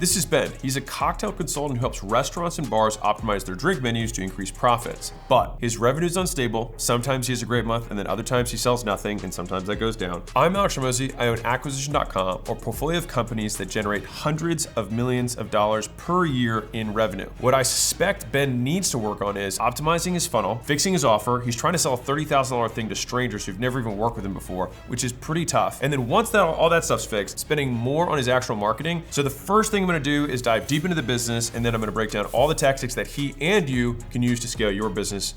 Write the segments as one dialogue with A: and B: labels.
A: This is Ben. He's a cocktail consultant who helps restaurants and bars optimize their drink menus to increase profits. But his revenue is unstable. Sometimes he has a great month, and then other times he sells nothing, and sometimes that goes down. I'm Alex Ramosi. I own Acquisition.com, a portfolio of companies that generate hundreds of millions of dollars per year in revenue. What I suspect Ben needs to work on is optimizing his funnel, fixing his offer. He's trying to sell a $30,000 thing to strangers who've never even worked with him before, which is pretty tough. And then once all that stuff's fixed, spending more on his actual marketing. So the first thing I'm gonna do is dive deep into the business, and then I'm gonna break down all the tactics that he and you can use to scale your business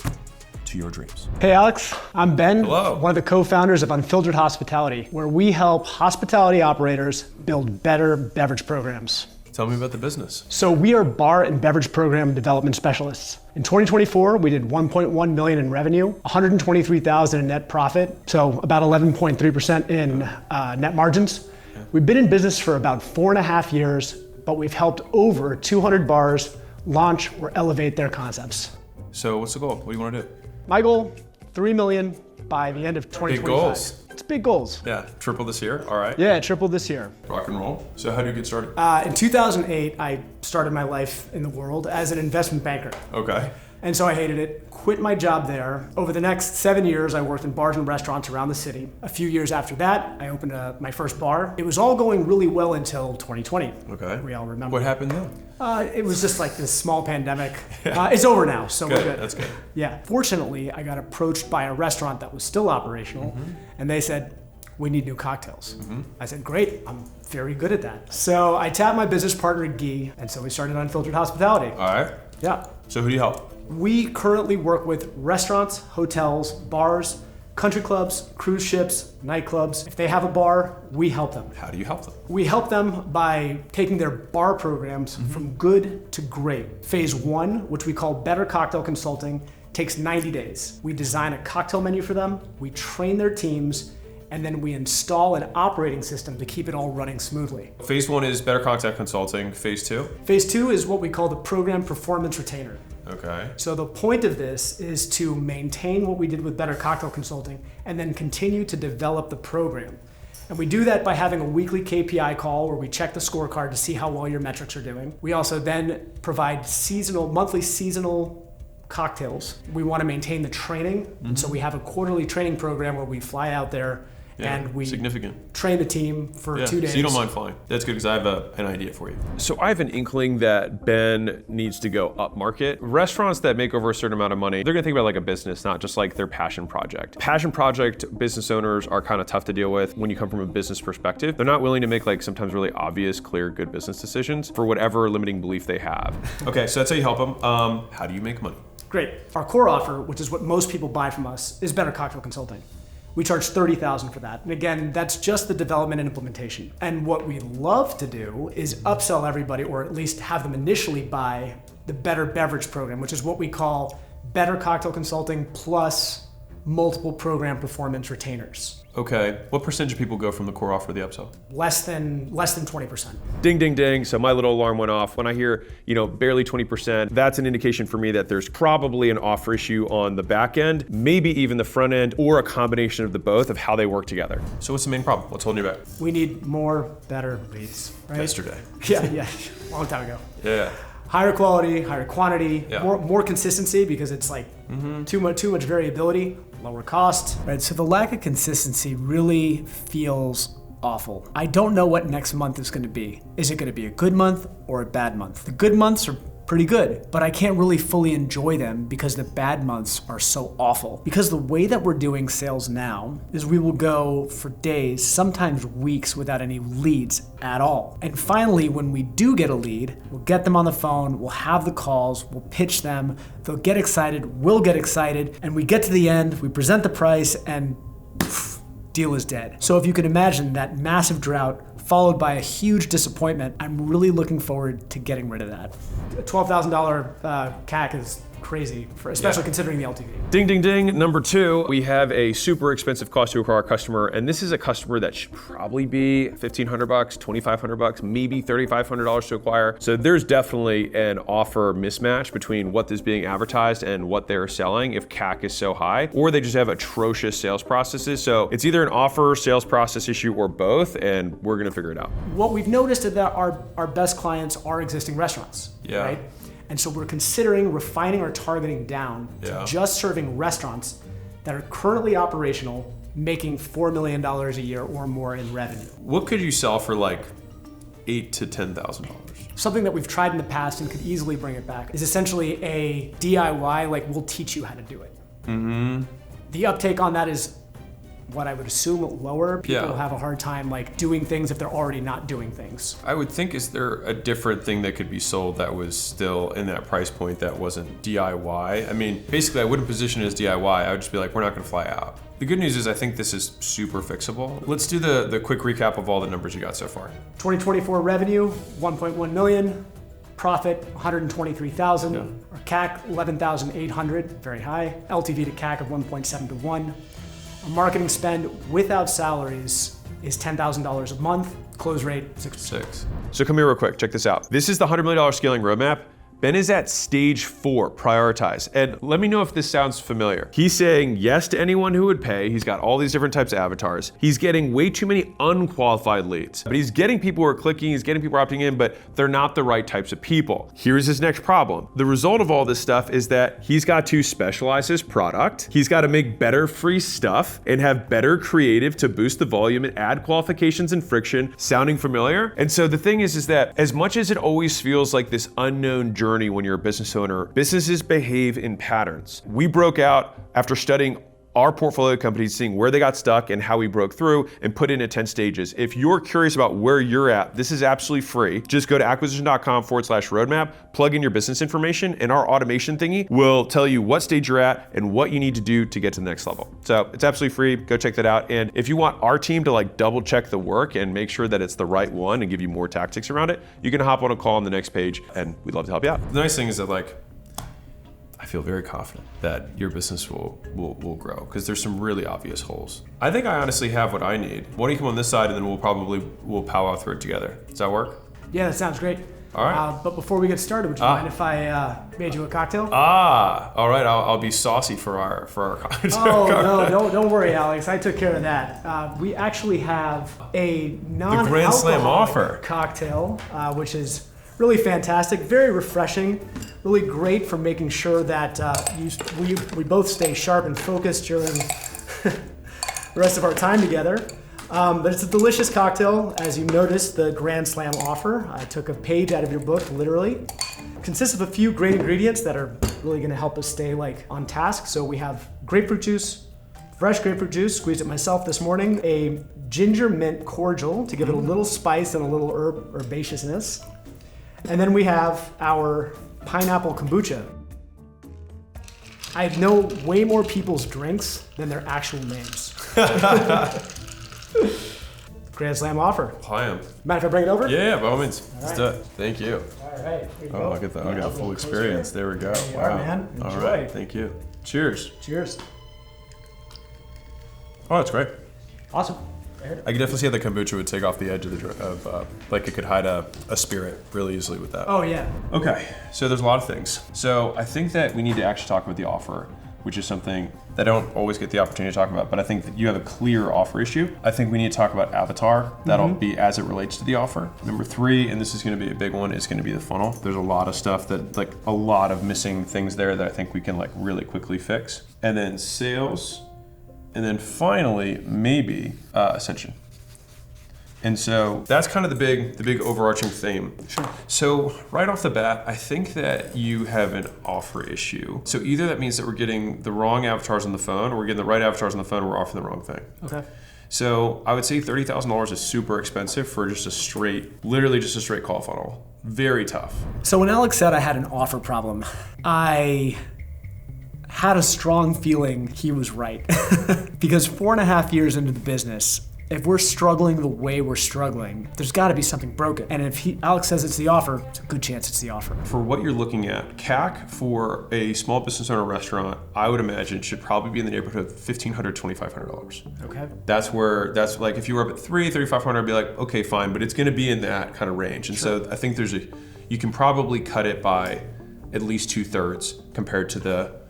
A: to your dreams.
B: Hey Alex, I'm Ben.
A: Hello.
B: One of the co-founders of Unfiltered Hospitality, where we help hospitality operators build better beverage programs.
A: Tell me about the business.
B: So we are bar and beverage program development specialists. In 2024, we did 1.1 million in revenue, 123,000 in net profit, so about 11.3% in net margins. Yeah. We've been in business for about 4.5 years, but we've helped over 200 bars launch or elevate their concepts.
A: So what's the goal? What do you want to do?
B: My goal, 3 million by the end of 2025.
A: Big goals.
B: It's big goals.
A: Yeah, triple this year, all right.
B: Yeah, triple this year.
A: Rock and roll. So how do you get started?
B: In 2008, I started my life in the world as an investment banker.
A: Okay.
B: And so I hated it, quit my job there. Over the next 7 years, I worked in bars and restaurants around the city. A few years after that, I opened my first bar. It was all going really well until 2020.
A: Okay.
B: We all remember.
A: What happened then?
B: It was just like this small pandemic. It's over now, so
A: good.
B: We're good.
A: That's good.
B: Yeah. Fortunately, I got approached by a restaurant that was still operational, and they said, we need new cocktails. I said, great, I'm very good at that. So I tapped my business partner, Guy, and so we started Unfiltered Hospitality.
A: All right.
B: Yeah.
A: So who do you help?
B: We currently work with restaurants, hotels, bars, country clubs, cruise ships, nightclubs. If they have a bar, we help them.
A: How do you help them?
B: We help them by taking their bar programs from good to great. Phase 1, which we call Better Cocktail Consulting, takes 90 days. We design a cocktail menu for them, we train their teams, and then we install an operating system to keep it all running smoothly.
A: Phase 1 is Better Cocktail Consulting. Phase 2?
B: Phase 2 is what we call the Program Performance Retainer.
A: Okay.
B: So the point of this is to maintain what we did with Better Cocktail Consulting and then continue to develop the program. And we do that by having a weekly KPI call where we check the scorecard to see how well your metrics are doing. We also then provide monthly seasonal cocktails. We want to maintain the training, and so we have a quarterly training program where we fly out there and we train the team for 2 days.
A: So you don't mind flying. That's good because I have an idea for you. So I have an inkling that Ben needs to go up market. Restaurants that make over a certain amount of money, they're gonna think about it like a business, not just like their passion project. Passion project business owners are kind of tough to deal with when you come from a business perspective. They're not willing to make like sometimes really obvious, clear, good business decisions for whatever limiting belief they have. Okay, so that's how you help them. How do you make money?
B: Great. Our core offer, which is what most people buy from us, is Better Cocktail Consulting. We charge $30,000 for that. And again, that's just the development and implementation. And what we love to do is upsell everybody, or at least have them initially buy the Better Beverage program, which is what we call Better Cocktail Consulting plus multiple program performance retainers.
A: Okay, what percentage of people go from the core offer to the upsell?
B: Less than 20%.
A: Ding, ding, ding. So my little alarm went off. When I hear, barely 20%, that's an indication for me that there's probably an offer issue on the back end, maybe even the front end, or a combination of the both of how they work together. So what's the main problem? What's holding you back?
B: We need more, better leads, right?
A: Yesterday.
B: Yeah, long time ago.
A: Yeah.
B: Higher quality, higher quantity, more consistency because it's like too much variability, lower cost. Right, so the lack of consistency really feels awful. I don't know what next month is going to be. Is it going to be a good month or a bad month? The good months are pretty good, but I can't really fully enjoy them because the bad months are so awful. Because the way that we're doing sales now is we will go for days, sometimes weeks, without any leads at all. And finally, when we do get a lead, we'll get them on the phone, we'll have the calls, we'll pitch them, they'll get excited, we'll get excited, and we get to the end, we present the price, and deal is dead. So if you can imagine that massive drought followed by a huge disappointment, I'm really looking forward to getting rid of that. A $12,000 CAC is crazy, especially considering the LTV.
A: Ding, ding, ding. Number 2, we have a super expensive cost to acquire customer, and this is a customer that should probably be $1,500, $2,500, maybe $3,500 to acquire. So there's definitely an offer mismatch between what is being advertised and what they're selling if CAC is so high, or they just have atrocious sales processes. So it's either an offer, sales process issue, or both, and we're gonna figure it out.
B: What we've noticed is that our best clients are existing restaurants, right? And so we're considering refining our targeting down to just serving restaurants that are currently operational, making $4 million a year or more in revenue.
A: What could you sell for like $8,000 to $10,000?
B: Something that we've tried in the past and could easily bring it back is essentially a DIY, like we'll teach you how to do it. The uptake on that is what I would assume lower. People have a hard time like doing things if they're already not doing things.
A: I would think, is there a different thing that could be sold that was still in that price point that wasn't DIY? I mean, basically I wouldn't position it as DIY. I would just be like, we're not gonna fly out. The good news is I think this is super fixable. Let's do the quick recap of all the numbers you got so far.
B: 2024 revenue, 1.1 million. Profit, 123,000. Our CAC, 11,800, very high. LTV to CAC of 1.7 to 1. Our marketing spend without salaries is $10,000 a month. Close rate, 6%.
A: So come here real quick, check this out. This is the $100 million scaling roadmap. Ben is at stage 4, prioritize. And let me know if this sounds familiar. He's saying yes to anyone who would pay. He's got all these different types of avatars. He's getting way too many unqualified leads, but he's getting people who are clicking, he's getting people opting in, but they're not the right types of people. Here's his next problem. The result of all this stuff is that he's got to specialize his product. He's got to make better free stuff and have better creative to boost the volume and add qualifications and friction. Sounding familiar? And so the thing is that as much as it always feels like this unknown journey when you're a business owner, businesses behave in patterns. We broke out after studying our portfolio companies, seeing where they got stuck and how we broke through, and put in 10 stages. If you're curious about where you're at, this is absolutely free. Just go to acquisition.com/roadmap, plug in your business information, and our automation thingy will tell you what stage you're at and what you need to do to get to the next level. So it's absolutely free. Go check that out. And if you want our team to like double check the work and make sure that it's the right one and give you more tactics around it, you can hop on a call on the next page and we'd love to help you out. The nice thing is that I feel very confident that your business will grow because there's some really obvious holes. I think I honestly have what I need. Why don't you come on this side and then we'll powwow through it together. Does that work?
B: Yeah, that sounds great.
A: All right.
B: But before we get started, would you mind if I made you a cocktail?
A: All right. I'll be saucy for our cocktail.
B: Oh no, don't worry, Alex. I took care of that. We actually have a non-alcoholic
A: Grand Slam offer
B: cocktail, which is really fantastic, very refreshing, really great for making sure that we both stay sharp and focused during the rest of our time together. But it's a delicious cocktail. As you noticed, the Grand Slam offer, I took a page out of your book, literally. It consists of a few great ingredients that are really gonna help us stay on task. So we have grapefruit juice, fresh grapefruit juice, squeezed it myself this morning, a ginger mint cordial to give it a little spice and a little herbaceousness. And then we have our pineapple kombucha. I know way more people's drinks than their actual names. Grand Slam offer.
A: I am.
B: Mind if I bring it over?
A: Yeah, by all means. Let's do it. Thank you.
B: All right.
A: I'll get the full experience. There we go.
B: There you are, man. Enjoy.
A: All right. Thank you. Cheers.
B: Cheers.
A: Oh, that's great.
B: Awesome.
A: I could definitely see how the kombucha would take off the edge of it could hide a spirit really easily with that.
B: Oh yeah.
A: Okay, so there's a lot of things. So I think that we need to actually talk about the offer, which is something that I don't always get the opportunity to talk about, but I think that you have a clear offer issue. I think we need to talk about avatar. That'll be as it relates to the offer. Number 3, and this is gonna be a big one, is gonna be the funnel. There's a lot of stuff that, a lot of missing things there that I think we can really quickly fix. And then sales, and then finally, maybe ascension. And so that's kind of the big overarching theme.
B: Sure.
A: So right off the bat, I think that you have an offer issue. So either that means that we're getting the wrong avatars on the phone, or we're getting the right avatars on the phone, or we're offering the wrong thing.
B: Okay.
A: So I would say $30,000 is super expensive for literally just a straight call funnel. Very tough.
B: So when Alex said I had an offer problem, I had a strong feeling he was right. Because 4.5 years into the business, if we're struggling the way we're struggling, there's got to be something broken. And if Alex says it's the offer, it's a good chance it's the offer.
A: For what you're looking at, CAC for a small business owner restaurant, I would imagine should probably be in the neighborhood of $1,500 to $2,500.
B: Okay.
A: That's like, if you were up at $3,500, I'd be like, okay, fine, but it's going to be in that kind of range. And so I think you can probably cut it by at least 2/3 compared to the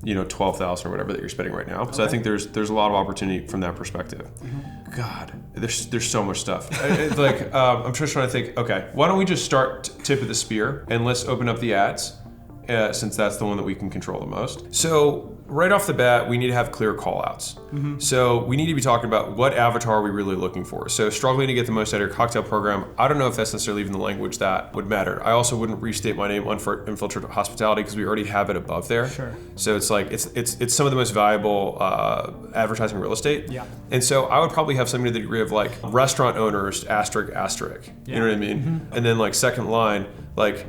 A: 12,000 or whatever that you're spending right now. Okay. So I think there's a lot of opportunity from that perspective. Mm-hmm. God, there's so much stuff. It's like I'm just trying to think. Okay, why don't we just start tip of the spear and let's open up the ads, since that's the one that we can control the most. So right off the bat, we need to have clear call outs. Mm-hmm. So we need to be talking about what avatar are we really looking for. So struggling to get the most out of your cocktail program, I don't know if that's necessarily even the language that would matter. I also wouldn't restate my name Unfiltered Hospitality because we already have it above there.
B: Sure.
A: So it's like it's some of the most valuable advertising real estate.
B: Yeah.
A: And so I would probably have something to the degree of like restaurant owners asterisk. Yeah. You know what I mean? Mm-hmm. And then like second line, like,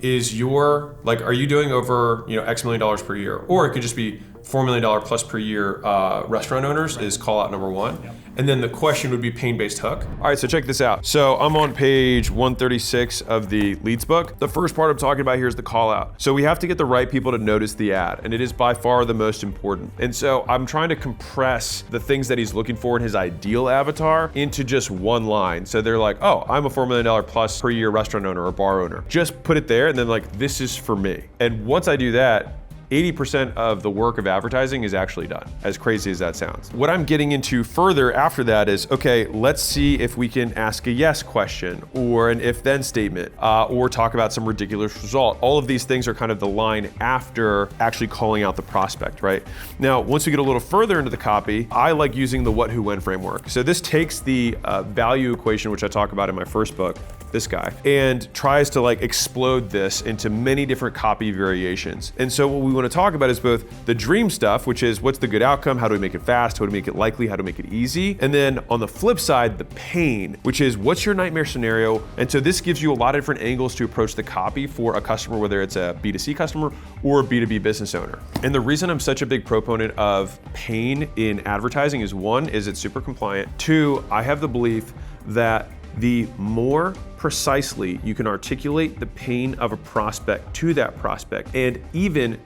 A: are you doing over X million dollars per year? Or it could just be $4 million plus per year restaurant owners is call out number one. Yep. And then the question would be pain-based hook. All right, so check this out. So I'm on page 136 of the leads book. The first part I'm talking about here is the call out. So we have to get the right people to notice the ad, and it is by far the most important. And so I'm trying to compress the things that he's looking for in his ideal avatar into just one line. So they're like, oh, I'm a $4 million plus per year restaurant owner or bar owner. Just put it there and then like, this is for me. And once I do that, 80% of the work of advertising is actually done, as crazy as that sounds. What I'm getting into further after that is, okay, let's see if we can ask a yes question or an if-then statement, or talk about some ridiculous result. All of these things are kind of the line after actually calling out the prospect, right? Now, once we get a little further into the copy, I like using the what, who, when framework. So this takes the value equation, which I talk about in my first book, this guy, and tries to like explode this into many different copy variations. And so what we want to talk about is both the dream stuff, which is what's the good outcome, how do we make it fast, how do we make it likely, how do we make it easy, and then on the flip side, the pain, which is what's your nightmare scenario. And so this gives you a lot of different angles to approach the copy for a customer, whether it's a B2C customer or a B2B business owner. And the reason I'm such a big proponent of pain in advertising is, one, is it's super compliant. Two, I have the belief that the more precisely you can articulate the pain of a prospect to that prospect and even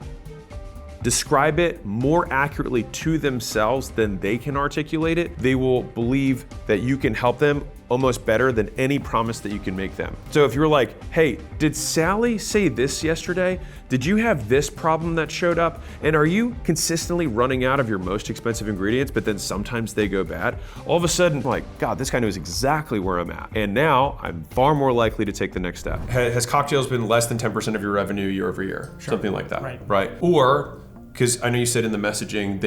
A: describe it more accurately to themselves than they can articulate it, they will believe that you can help them almost better than any promise that you can make them. So if you're like, hey, did Sally say this yesterday? Did you have this problem that showed up? And are you consistently running out of your most expensive ingredients, but then sometimes they go bad? All of a sudden, like, God, this guy knows exactly where I'm at. And now I'm far more likely to take the next step. Has cocktails been less than 10% of your revenue year over year? Sure. Something like that, right? Or, because I know you said in the messaging,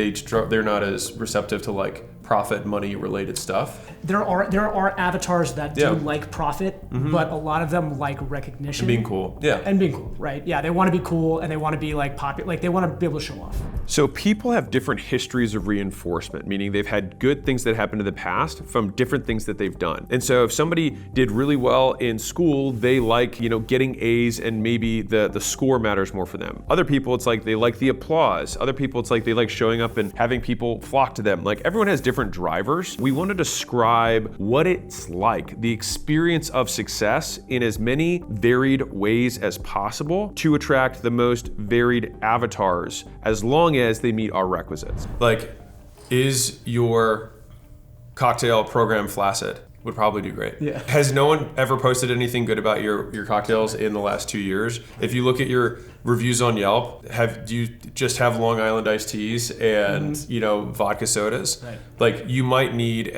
A: they're not as receptive to like profit, money related stuff.
B: There are avatars that do like profit, but a lot of them like recognition.
A: And being cool. Yeah.
B: And being cool, right? Yeah, they want to be cool and they want to be like popular, like they want to be able to show off.
A: So people have different histories of reinforcement, meaning they've had good things that happened in the past from different things that they've done. And so if somebody did really well in school, they like, getting A's and maybe the score matters more for them. Other people, it's like they like the applause. Other people, it's like they like showing up and having people flock to them. Like everyone has different drivers. We want to describe what it's like, the experience of success in as many varied ways as possible to attract the most varied avatars as long as they meet our requisites. Like, is your cocktail program flaccid? Would probably do great.
B: Yeah.
A: Has no one ever posted anything good about your cocktails in the last 2 years? If you look at your reviews on Yelp, do you just have Long Island iced teas and vodka sodas?
B: Right.
A: Like you might need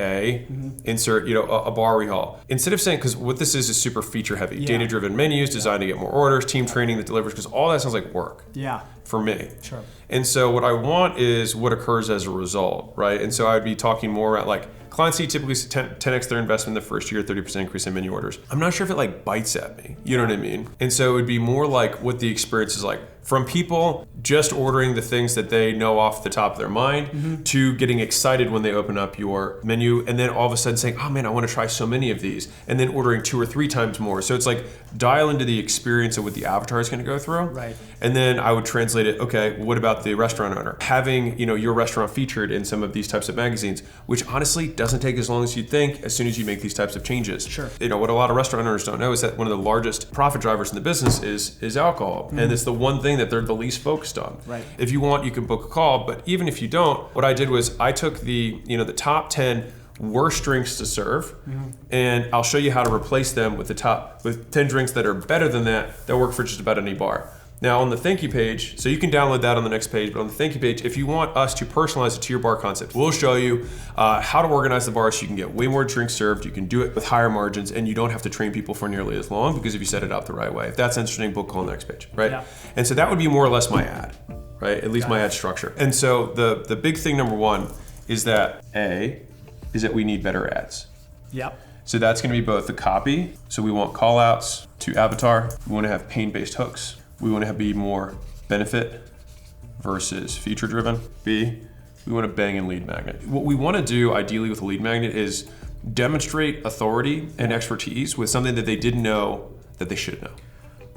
A: insert a bar rehaul. Instead of saying, because what this is super feature heavy, data-driven menus designed to get more orders, team training that delivers, because all that sounds like work.
B: Yeah.
A: For me.
B: Sure.
A: And so what I want is what occurs as a result, right? And so I'd be talking more about like, clients see typically 10x their investment the first year, 30% increase in menu orders. I'm not sure if it like bites at me, you know what I mean? And so it would be more like what the experience is like. From people just ordering the things that they know off the top of their mind to getting excited when they open up your menu and then all of a sudden saying, oh man, I want to try so many of these, and then ordering 2 or 3 times more. So it's like dial into the experience of what the avatar is going to go through.
B: Right.
A: And then I would translate it, okay, what about the restaurant owner? Having, your restaurant featured in some of these types of magazines, which honestly doesn't take as long as you'd think as soon as you make these types of changes.
B: Sure.
A: What a lot of restaurant owners don't know is that one of the largest profit drivers in the business is alcohol. And it's the one thing that they're the least focused on.
B: Right.
A: If you want, you can book a call, but even if you don't, what I did was I took the top 10 worst drinks to serve, and I'll show you how to replace them with 10 drinks that are better than that work for just about any bar. Now on the thank you page, so you can download that on the next page, but on the thank you page, if you want us to personalize it to your bar concept, we'll show you how to organize the bar so you can get way more drinks served, you can do it with higher margins, and you don't have to train people for nearly as long because if you set it up the right way. If that's interesting, book on the next page, right? Yeah. And so that would be more or less my ad, right? At least my ad structure. And so the big thing number one is that we need better ads.
B: Yep.
A: So that's gonna be both the copy, so we want call outs to avatar, we wanna have pain-based hooks, we want to be more benefit versus feature driven. B, we want to bang in lead magnet. What we want to do ideally with a lead magnet is demonstrate authority and expertise with something that they didn't know that they should know.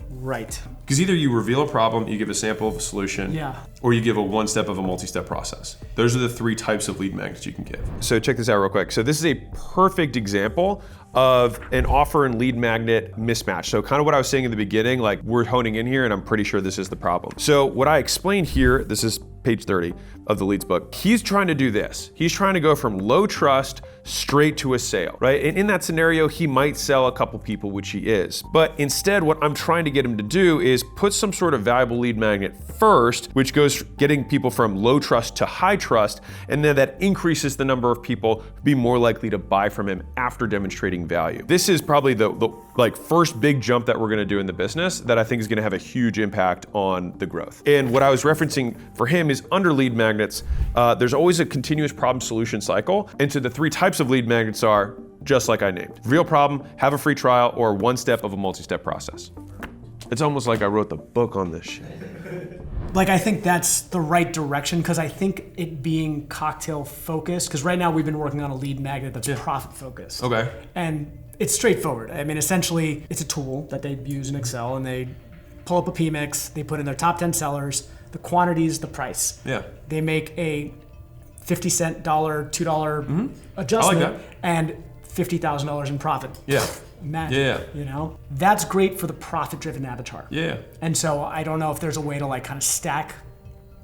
B: Right.
A: Because either you reveal a problem, you give a sample of a solution, or you give a one step of a multi-step process. Those are the 3 types of lead magnets you can give. So check this out real quick. So this is a perfect example of an offer and lead magnet mismatch. So kind of what I was saying in the beginning, like we're honing in here and I'm pretty sure this is the problem. So what I explained here, this is page 30 of the leads book. He's trying to do this. He's trying to go from low trust straight to a sale, right? And in that scenario, he might sell a couple people, which he is. But instead, what I'm trying to get him to do is put some sort of valuable lead magnet first, which goes getting people from low trust to high trust. And then that increases the number of people who be more likely to buy from him after demonstrating value. This is probably the first big jump that we're gonna do in the business that I think is gonna have a huge impact on the growth. And what I was referencing for him is under lead magnets, there's always a continuous problem solution cycle. And so the 3 types of lead magnets are just like I named. Real problem, have a free trial, or one step of a multi-step process. It's almost like I wrote the book on this shit.
B: I think that's the right direction because I think it being cocktail focused, because right now we've been working on a lead magnet that's profit focused.
A: Okay.
B: And it's straightforward. I mean, essentially, it's a tool that they use in Excel and they pull up a PMix, they put in their top 10 sellers, the quantities, the price.
A: Yeah.
B: They make a 50-cent, $2 adjustment
A: I like that.
B: and $50,000 in profit.
A: Yeah.
B: Magic, That's great for the profit-driven avatar.
A: Yeah.
B: And so I don't know if there's a way to kind of stack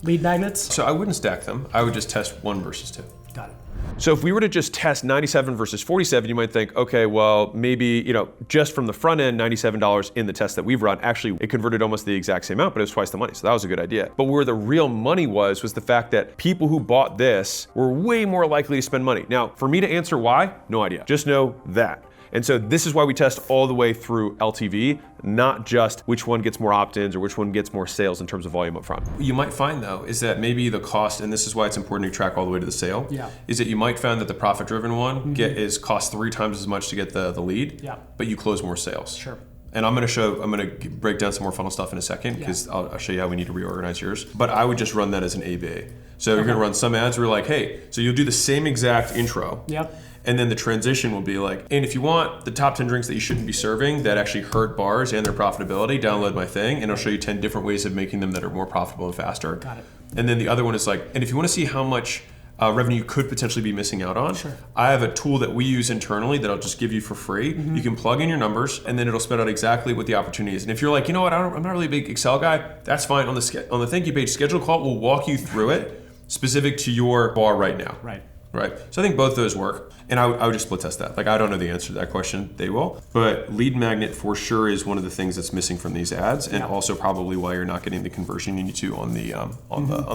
B: lead magnets.
A: So I wouldn't stack them. I would just test 1 versus 2.
B: Got it.
A: So if we were to just test 97 versus 47, you might think, okay, well, maybe, just from the front end, $97 in the test that we've run, actually it converted almost the exact same amount, but it was twice the money. So that was a good idea. But where the real money was the fact that people who bought this were way more likely to spend money. Now, for me to answer why, no idea. Just know that. And so this is why we test all the way through LTV, not just which one gets more opt-ins or which one gets more sales in terms of volume up front. What you might find though is that maybe the cost, and this is why it's important to track all the way to the sale, is that you might find that the profit-driven one costs 3 times as much to get the lead, but you close more sales.
B: Sure.
A: And I'm gonna break down some more funnel stuff in a second because I'll show you how we need to reorganize yours. But I would just run that as an A/B. So you're gonna run some ads where you're like, hey, so you'll do the same exact intro.
B: Yep.
A: And then the transition will be like, and if you want the top 10 drinks that you shouldn't be serving that actually hurt bars and their profitability, download my thing and I'll show you 10 different ways of making them that are more profitable and faster.
B: Got it.
A: And then the other one is like, and if you want to see how much revenue you could potentially be missing out on, I have a tool that we use internally that I'll just give you for free. You can plug in your numbers and then it'll spit out exactly what the opportunity is. And if you're like, you know what, I'm not really a big Excel guy, that's fine. On the thank you page, schedule a call, we'll walk you through it specific to your bar right now. Right. So I think both those work. And I would just split test that. I don't know the answer to that question. They will. But lead magnet for sure is one of the things that's missing from these ads, and also probably why you're not getting the conversion you need to on the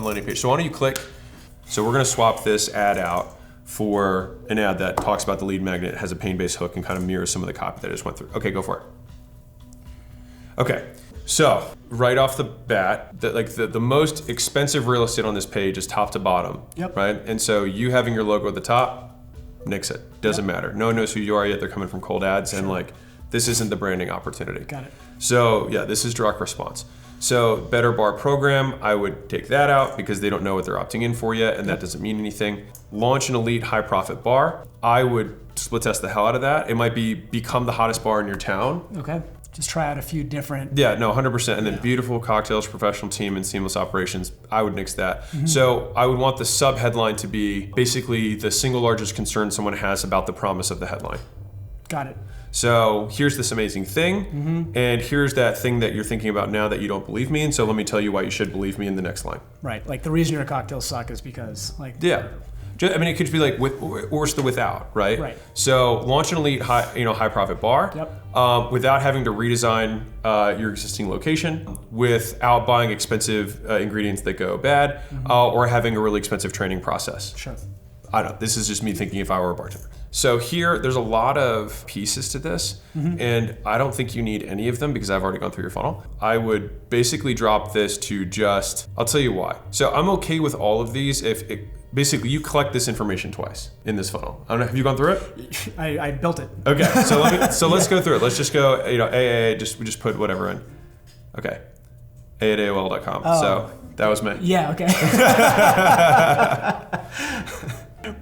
A: landing page. So why don't you click? So we're going to swap this ad out for an ad that talks about the lead magnet, has a pain-based hook, and kind of mirrors some of the copy that I just went through. Okay, go for it. Okay. So right off the bat, the most expensive real estate on this page is top to bottom, right? And so you having your logo at the top, nix it. Doesn't matter. No one knows who you are yet. They're coming from cold ads, and this isn't the branding opportunity.
B: Got it.
A: So yeah, this is direct response. So better bar program, I would take that out because they don't know what they're opting in for yet, and that doesn't mean anything. Launch an elite high profit bar. I would split test the hell out of that. It might become the hottest bar in your town.
B: Okay. Just try out a few different.
A: Yeah, no, 100%. And then beautiful cocktails, professional team, and seamless operations. I would nix that. So I would want the sub headline to be basically the single largest concern someone has about the promise of the headline.
B: Got it.
A: So here's this amazing thing, and here's that thing that you're thinking about now that you don't believe me, and so let me tell you why you should believe me in the next line.
B: Right. Like the reason your cocktails suck is because like.
A: Yeah. I mean, it could be like with or it's the without, right?
B: Right.
A: So launch an elite high profit bar, without having to redesign your existing location, without buying expensive ingredients that go bad, or having a really expensive training process.
B: Sure.
A: I don't know. This is just me thinking if I were a bartender. So here, there's a lot of pieces to this, and I don't think you need any of them because I've already gone through your funnel. I would basically drop this to I'll tell you why. So I'm okay with all of these if basically you collect this information twice in this funnel. I don't know, have you gone through it?
B: I built it.
A: Okay, so let's go through it. Let's just go, AA, we just put whatever in. Okay, a@aol.com.
B: Oh.
A: So that was me.
B: Yeah, okay.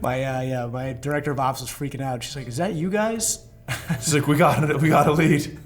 B: My director of ops was freaking out. She's like, "Is that you guys?"
A: She's like, we got a lead.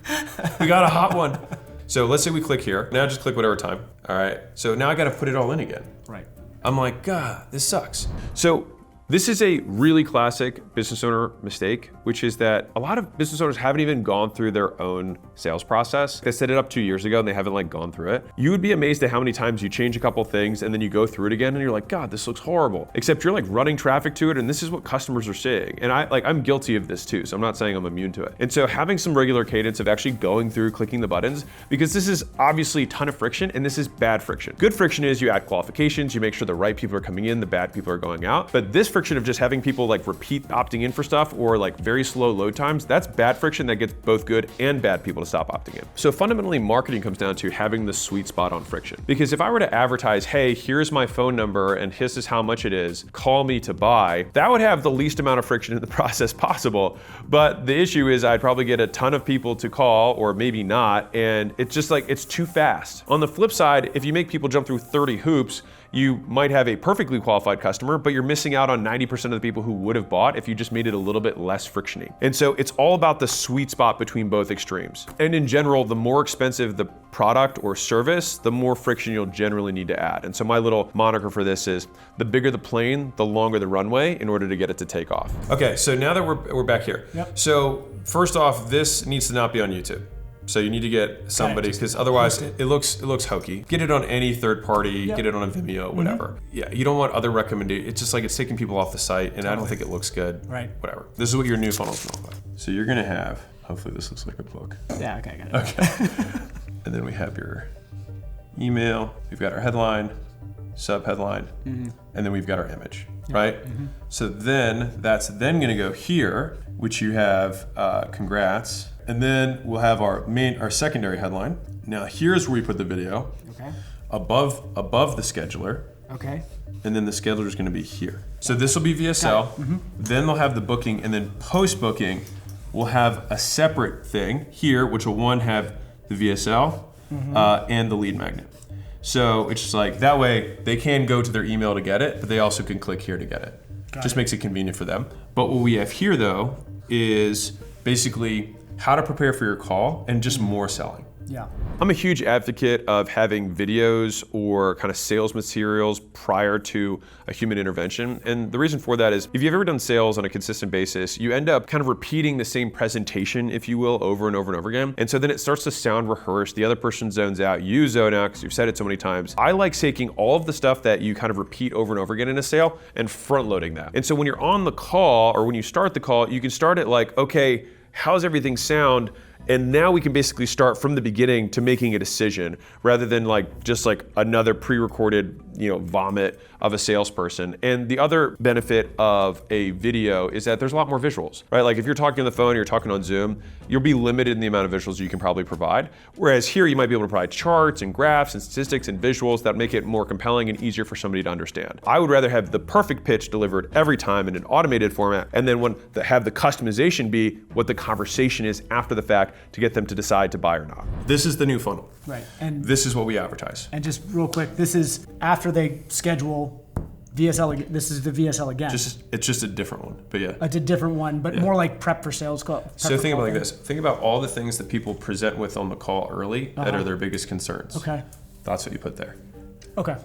A: We got a hot one. So let's say we click here. Now just click whatever time. All right. So now I got to put it all in again.
B: Right.
A: I'm like, God, this sucks. So this is a really classic business owner mistake, which is that a lot of business owners haven't even gone through their own sales process. They set it up 2 years ago and they haven't gone through it. You would be amazed at how many times you change a couple things and then you go through it again and you're like, God, this looks horrible. Except you're running traffic to it and this is what customers are seeing. And I'm guilty of this too, so I'm not saying I'm immune to it. And so having some regular cadence of actually going through, clicking the buttons, because this is obviously a ton of friction and this is bad friction. Good friction is you add qualifications, you make sure the right people are coming in, the bad people are going out. But this friction of just having people repeat opting in for stuff or very slow load times, that's bad friction that gets both good and bad people to stop opting in. So fundamentally, marketing comes down to having the sweet spot on friction. Because if I were to advertise, hey, here's my phone number and this is how much it is, call me to buy, that would have the least amount of friction in the process possible. But the issue is I'd probably get a ton of people to call or maybe not, and it's just it's too fast. On the flip side, if you make people jump through 30 hoops, you might have a perfectly qualified customer, but you're missing out on 90% of the people who would have bought if you just made it a little bit less frictiony. And so it's all about the sweet spot between both extremes. And in general, the more expensive the product or service, the more friction you'll generally need to add. And so my little moniker for this is the bigger the plane, the longer the runway in order to get it to take off. Okay, so now that we're back here.
B: Yep.
A: So first off, this needs to not be on YouTube. So you need to get somebody, because otherwise it looks hokey. Get it on any third party, get it on a Vimeo, whatever. Yeah, you don't want other recommendations. It's just it's taking people off the site, and I don't think it looks good.
B: Right.
A: Whatever. This is what your new funnel's gonna look like. So you're gonna have, hopefully this looks like a book.
B: Yeah, okay, got it.
A: Okay. And then we have your email, we've got our headline, sub-headline, and then we've got our image, right? So then that's then gonna go here, which you have congrats. And then we'll have our secondary headline. Now here's where we put the video.
B: Okay.
A: Above the scheduler.
B: Okay.
A: And then the scheduler is going to be here. So this will be VSL. Then they'll have the booking, and then post booking, we'll have a separate thing here, which will have the VSL and the lead magnet. So it's just that way they can go to their email to get it, but they also can click here to get it. Just makes it convenient for them. But what we have here though is basically how to prepare for your call and just more selling.
B: Yeah.
A: I'm a huge advocate of having videos or kind of sales materials prior to a human intervention. And the reason for that is if you've ever done sales on a consistent basis, you end up kind of repeating the same presentation, if you will, over and over and over again. And so then it starts to sound rehearsed. The other person zones out, you zone out because you've said it so many times. I like taking all of the stuff that you kind of repeat over and over again in a sale and front loading that. And so when you're on the call or when you start the call, you can start it okay, how's everything sound? And now we can basically start from the beginning to making a decision rather than just another pre-recorded, vomit of a salesperson. And the other benefit of a video is that there's a lot more visuals, right? If you're talking on the phone, you're talking on Zoom, you'll be limited in the amount of visuals you can probably provide. Whereas here, you might be able to provide charts and graphs and statistics and visuals that make it more compelling and easier for somebody to understand. I would rather have the perfect pitch delivered every time in an automated format, and then have the customization be what the conversation is after the fact to get them to decide to buy or not. This is the new funnel.
B: Right. And
A: this is what we advertise.
B: And just real quick, this is after they schedule VSL. This is the VSL again.
A: It's just a different one, but yeah.
B: It's a different one, but more like prep for sales call.
A: So think about it like this. Think about all the things that people present with on the call early that are their biggest concerns.
B: Okay.
A: That's what you put there.
B: Okay.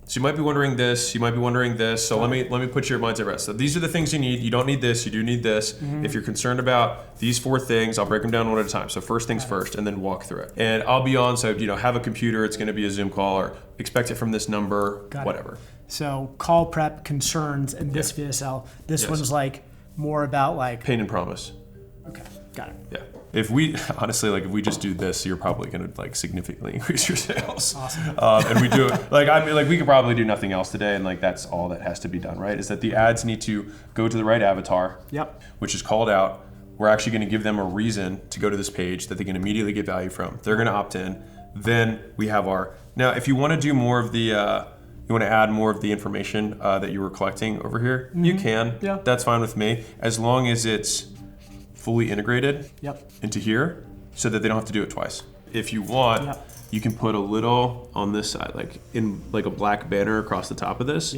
A: So you might be wondering this, you might be wondering this. So let me put your minds at rest. So these are the things you need. You don't need this, you do need this. If you're concerned about these 4 things, I'll break them down one at a time. So first things first, and then walk through it. And I'll be on, so have a computer, it's gonna be a Zoom call, or expect it from this number, whatever.
B: So call prep concerns and this VSL. This one's like more about like
A: pain and promise.
B: Okay, got it.
A: Yeah. If we just do this, you're probably going to significantly increase your sales.
B: Awesome.
A: And we do it, we could probably do nothing else today, and that's all that has to be done, right? Is that the ads need to go to the right avatar, which is called out. We're actually going to give them a reason to go to this page that they can immediately get value from. They're going to opt in. Then we have now if you want to do more of the, you want to add more of the information that you were collecting over here, you can.
B: Yeah.
A: That's fine with me, as long as it's fully integrated into here so that they don't have to do it twice. If you want, you can put a little on this side, like a black banner across the top of this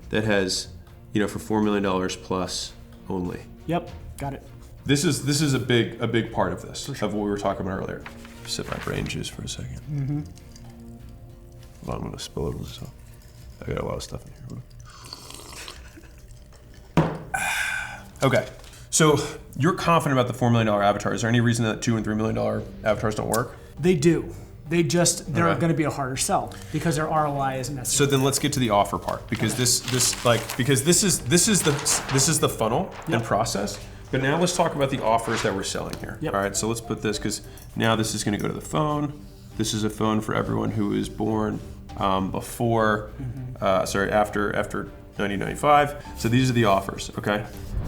A: that has, for $4 million plus only.
B: Yep, got it.
A: This is a big part of this, of what we were talking about earlier. Sip my brain juice for a second. Well, I'm gonna spill over this. I got a lot of stuff in here. Okay. So you're confident about the $4 million avatar. Is there any reason that $2 and $3 million avatars don't work?
B: They do. They're going to be a harder sell because their ROI isn't necessary.
A: So then let's get to the offer part, because this is the funnel and process. But now let's talk about the offers that we're selling here. All right. So let's put this, because now this is going to go to the phone. This is a phone for everyone who is born after 1995. So these are the offers. Okay.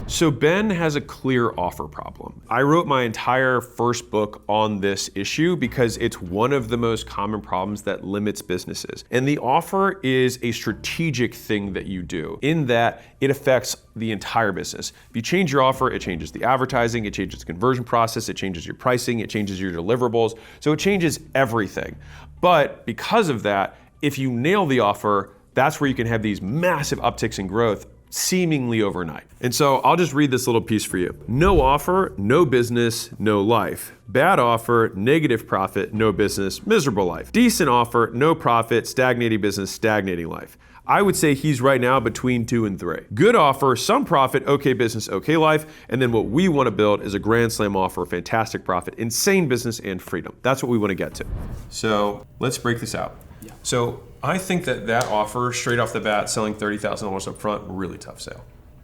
A: So Ben has a clear offer problem. I wrote my entire first book on this issue because it's one of the most common problems that limits businesses. And the offer is a strategic thing that you do, in that it affects the entire business. If you change your offer, it changes the advertising, it changes the conversion process, it changes your pricing, it changes your deliverables. So it changes everything. But because of that, if you nail the offer, that's where you can have these massive upticks in growth seemingly overnight. And so I'll just read this little piece for you. No offer, no business, no life. Bad offer, negative profit, no business, miserable life. Decent offer, no profit, stagnating business, stagnating life. I would say he's right now between 2 and 3. Good offer, some profit, okay business, okay life. And then what we want to build is a grand slam offer, fantastic profit, insane business, and freedom. That's what we want to get to. So let's break this out.
B: Yeah.
A: So I think that offer, straight off the bat, selling $30,000 up front, really tough sale.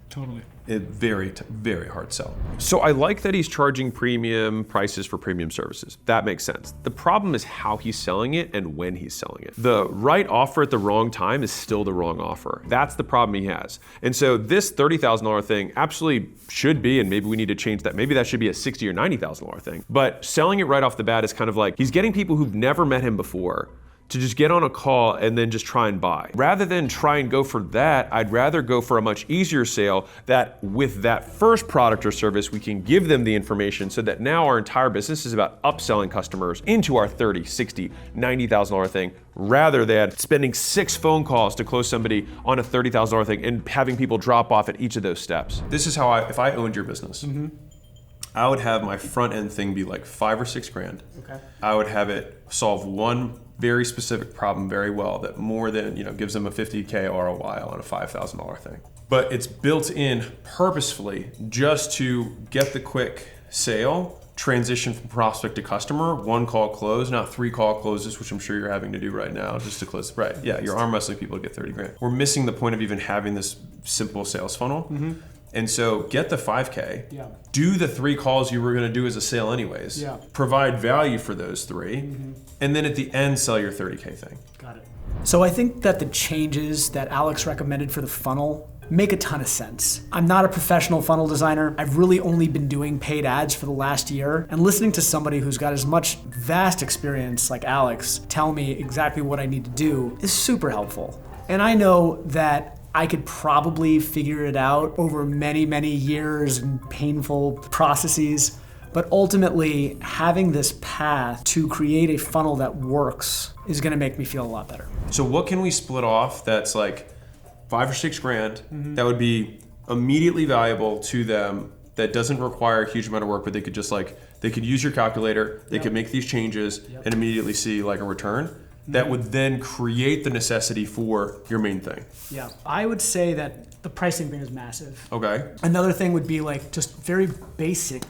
B: Totally.
A: Very hard sell. So I like that he's charging premium prices for premium services. That makes sense. The problem is how he's selling it and when he's selling it. The right offer at the wrong time is still the wrong offer. That's the problem he has. And so this $30,000 thing absolutely should be, and maybe we need to change that. Maybe that should be a $60,000 or $90,000 thing. But selling it right off the bat is kind of like he's getting people who've never met him before to just get on a call and then just try and buy. Rather than try and go for that, I'd rather go for a much easier sale that with that first product or service, we can give them the information so that now our entire business is about upselling customers into our $30,000, $60,000, $90,000 thing, rather than spending 6 phone calls to close somebody on a $30,000 thing and having people drop off at each of those steps. This is how if I owned your business, I would have my front end thing be like $5,000 or $6,000.
B: Okay.
A: I would have it solve one very specific problem very well that more than gives them a $50K ROI on a $5,000 thing. But it's built in purposefully just to get the quick sale, transition from prospect to customer, 1 call close, not 3 call closes, which I'm sure you're having to do right now just to close. Right? Yeah, you're arm wrestling people to get $30,000. We're missing the point of even having this simple sales funnel. And so get the 5K, do the 3 calls you were going to do as a sale anyways, provide value for those 3, and then at the end sell your 30K thing.
B: Got it. So I think that the changes that Alex recommended for the funnel make a ton of sense. I'm not a professional funnel designer. I've really only been doing paid ads for the last year, and listening to somebody who's got as much vast experience like Alex tell me exactly what I need to do is super helpful. And I know that I could probably figure it out over many, many years and painful processes. But ultimately, having this path to create a funnel that works is gonna make me feel a lot better.
A: So what can we split off that's like $5 or $6 grand that would be immediately valuable to them, that doesn't require a huge amount of work, but they could just they could use your calculator, they could make these changes and immediately see like a return that would then create the necessity for your main thing?
B: Yeah, I would say that the pricing thing is massive.
A: Okay.
B: Another thing would be like just very basic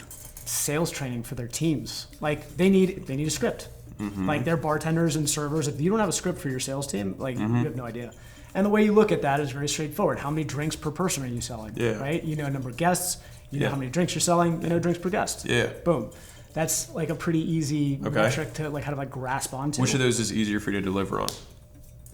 B: sales training for their teams. Like they need a script. Like their bartenders and servers, if you don't have a script for your sales team, like you have no idea. And the way you look at that is very straightforward. How many drinks per person are you selling?
A: Yeah.
B: Right? You know a number of guests, you know how many drinks you're selling, you know drinks per guest.
A: Yeah.
B: Boom. That's like a pretty easy metric to like how to like grasp onto.
A: Which of those is easier for you to deliver on?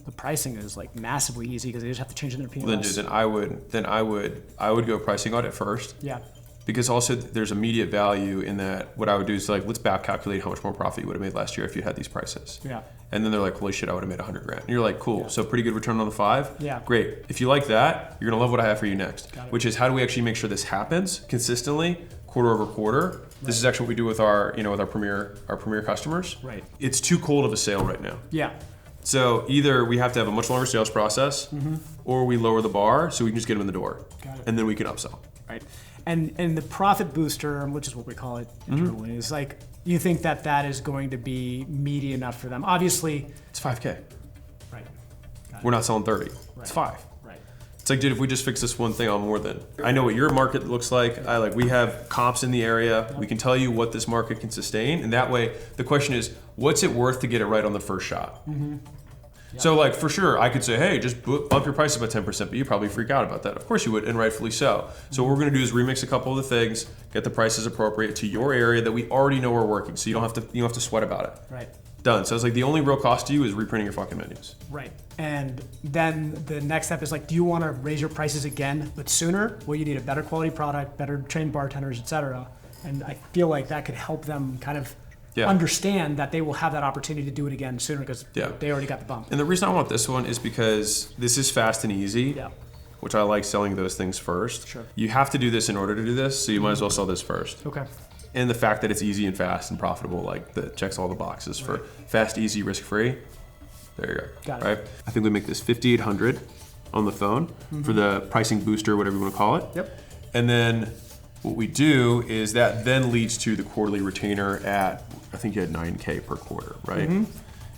B: The pricing is like massively easy because they just have to change in their POS.
A: Well, then I would go pricing audit first.
B: Yeah.
A: Because also there's immediate value in that. What I would do is like, let's back calculate how much more profit you would have made last year if you had these prices.
B: Yeah.
A: And then they're like, holy shit, I would have made $100 grand. And you're like, cool. So pretty good return on the 5.
B: Yeah.
A: Great. If you like that, you're gonna love what I have for you next.
B: Got it.
A: Which is, how do we actually make sure this happens consistently, quarter over quarter? Right. This is actually what we do with our premier customers.
B: Right.
A: It's too cold of a sale right now.
B: Yeah.
A: So either we have to have a much longer sales process, or we lower the bar so we can just get them in the door.
B: Got it.
A: And then we can upsell.
B: Right. And the profit booster, which is what we call it internally, is like, you think that is going to be meaty enough for them? Obviously,
A: It's 5K.
B: right.
A: We're not selling 30. It's 5.
B: Right.
A: It's like, dude, if we just fix this one thing, I'll more than. I know what your market looks like. We have comps in the area. We can tell you what this market can sustain. And that way, the question is, what's it worth to get it right on the first shot? So like, for sure, I could say, hey, just bump your prices by 10%, but you probably freak out about that. Of course you would, and rightfully so. So what we're gonna do is remix a couple of the things, get the prices appropriate to your area that we already know are working. So you don't have to sweat about it.
B: Right.
A: Done. So it's like, the only real cost to you is reprinting your fucking menus.
B: Right. And then the next step is like, do you want to raise your prices again, but sooner? Well, you need a better quality product, better trained bartenders, etc. And I feel like that could help them kind of understand that they will have that opportunity to do it again sooner because they already got the bump.
A: And the reason I want this one is because this is fast and easy, which I like selling those things first.
B: Sure.
A: You have to do this in order to do this, so you might as well sell this first.
B: Okay.
A: And the fact that it's easy and fast and profitable, like that checks all the boxes for fast, easy, risk-free. There you go.
B: Got it.
A: Right? I think we make this $5,800 on the phone for the pricing booster, whatever you want to call it.
B: Yep.
A: And then what we do is that then leads to the quarterly retainer at, I think you had 9K per quarter, right?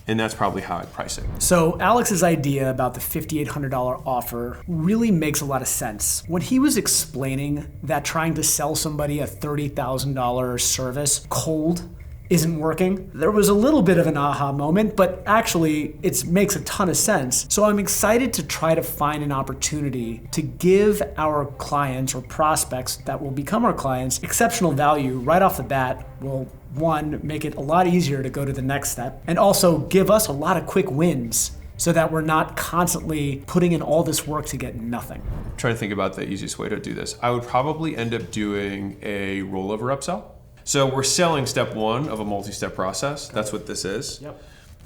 A: And that's probably how I'd price it.
B: So Alex's idea about the $5,800 offer really makes a lot of sense. When he was explaining that trying to sell somebody a $30,000 service cold isn't working, there was a little bit of an aha moment, but actually it makes a ton of sense. So I'm excited to try to find an opportunity to give our clients or prospects that will become our clients exceptional value right off the bat. Will, one, make it a lot easier to go to the next step, and also give us a lot of quick wins so that we're not constantly putting in all this work to get nothing.
A: I'm trying to think about the easiest way to do this. I would probably end up doing a rollover upsell. So we're selling step 1 of a multi-step process. That's what this is.
B: Yep.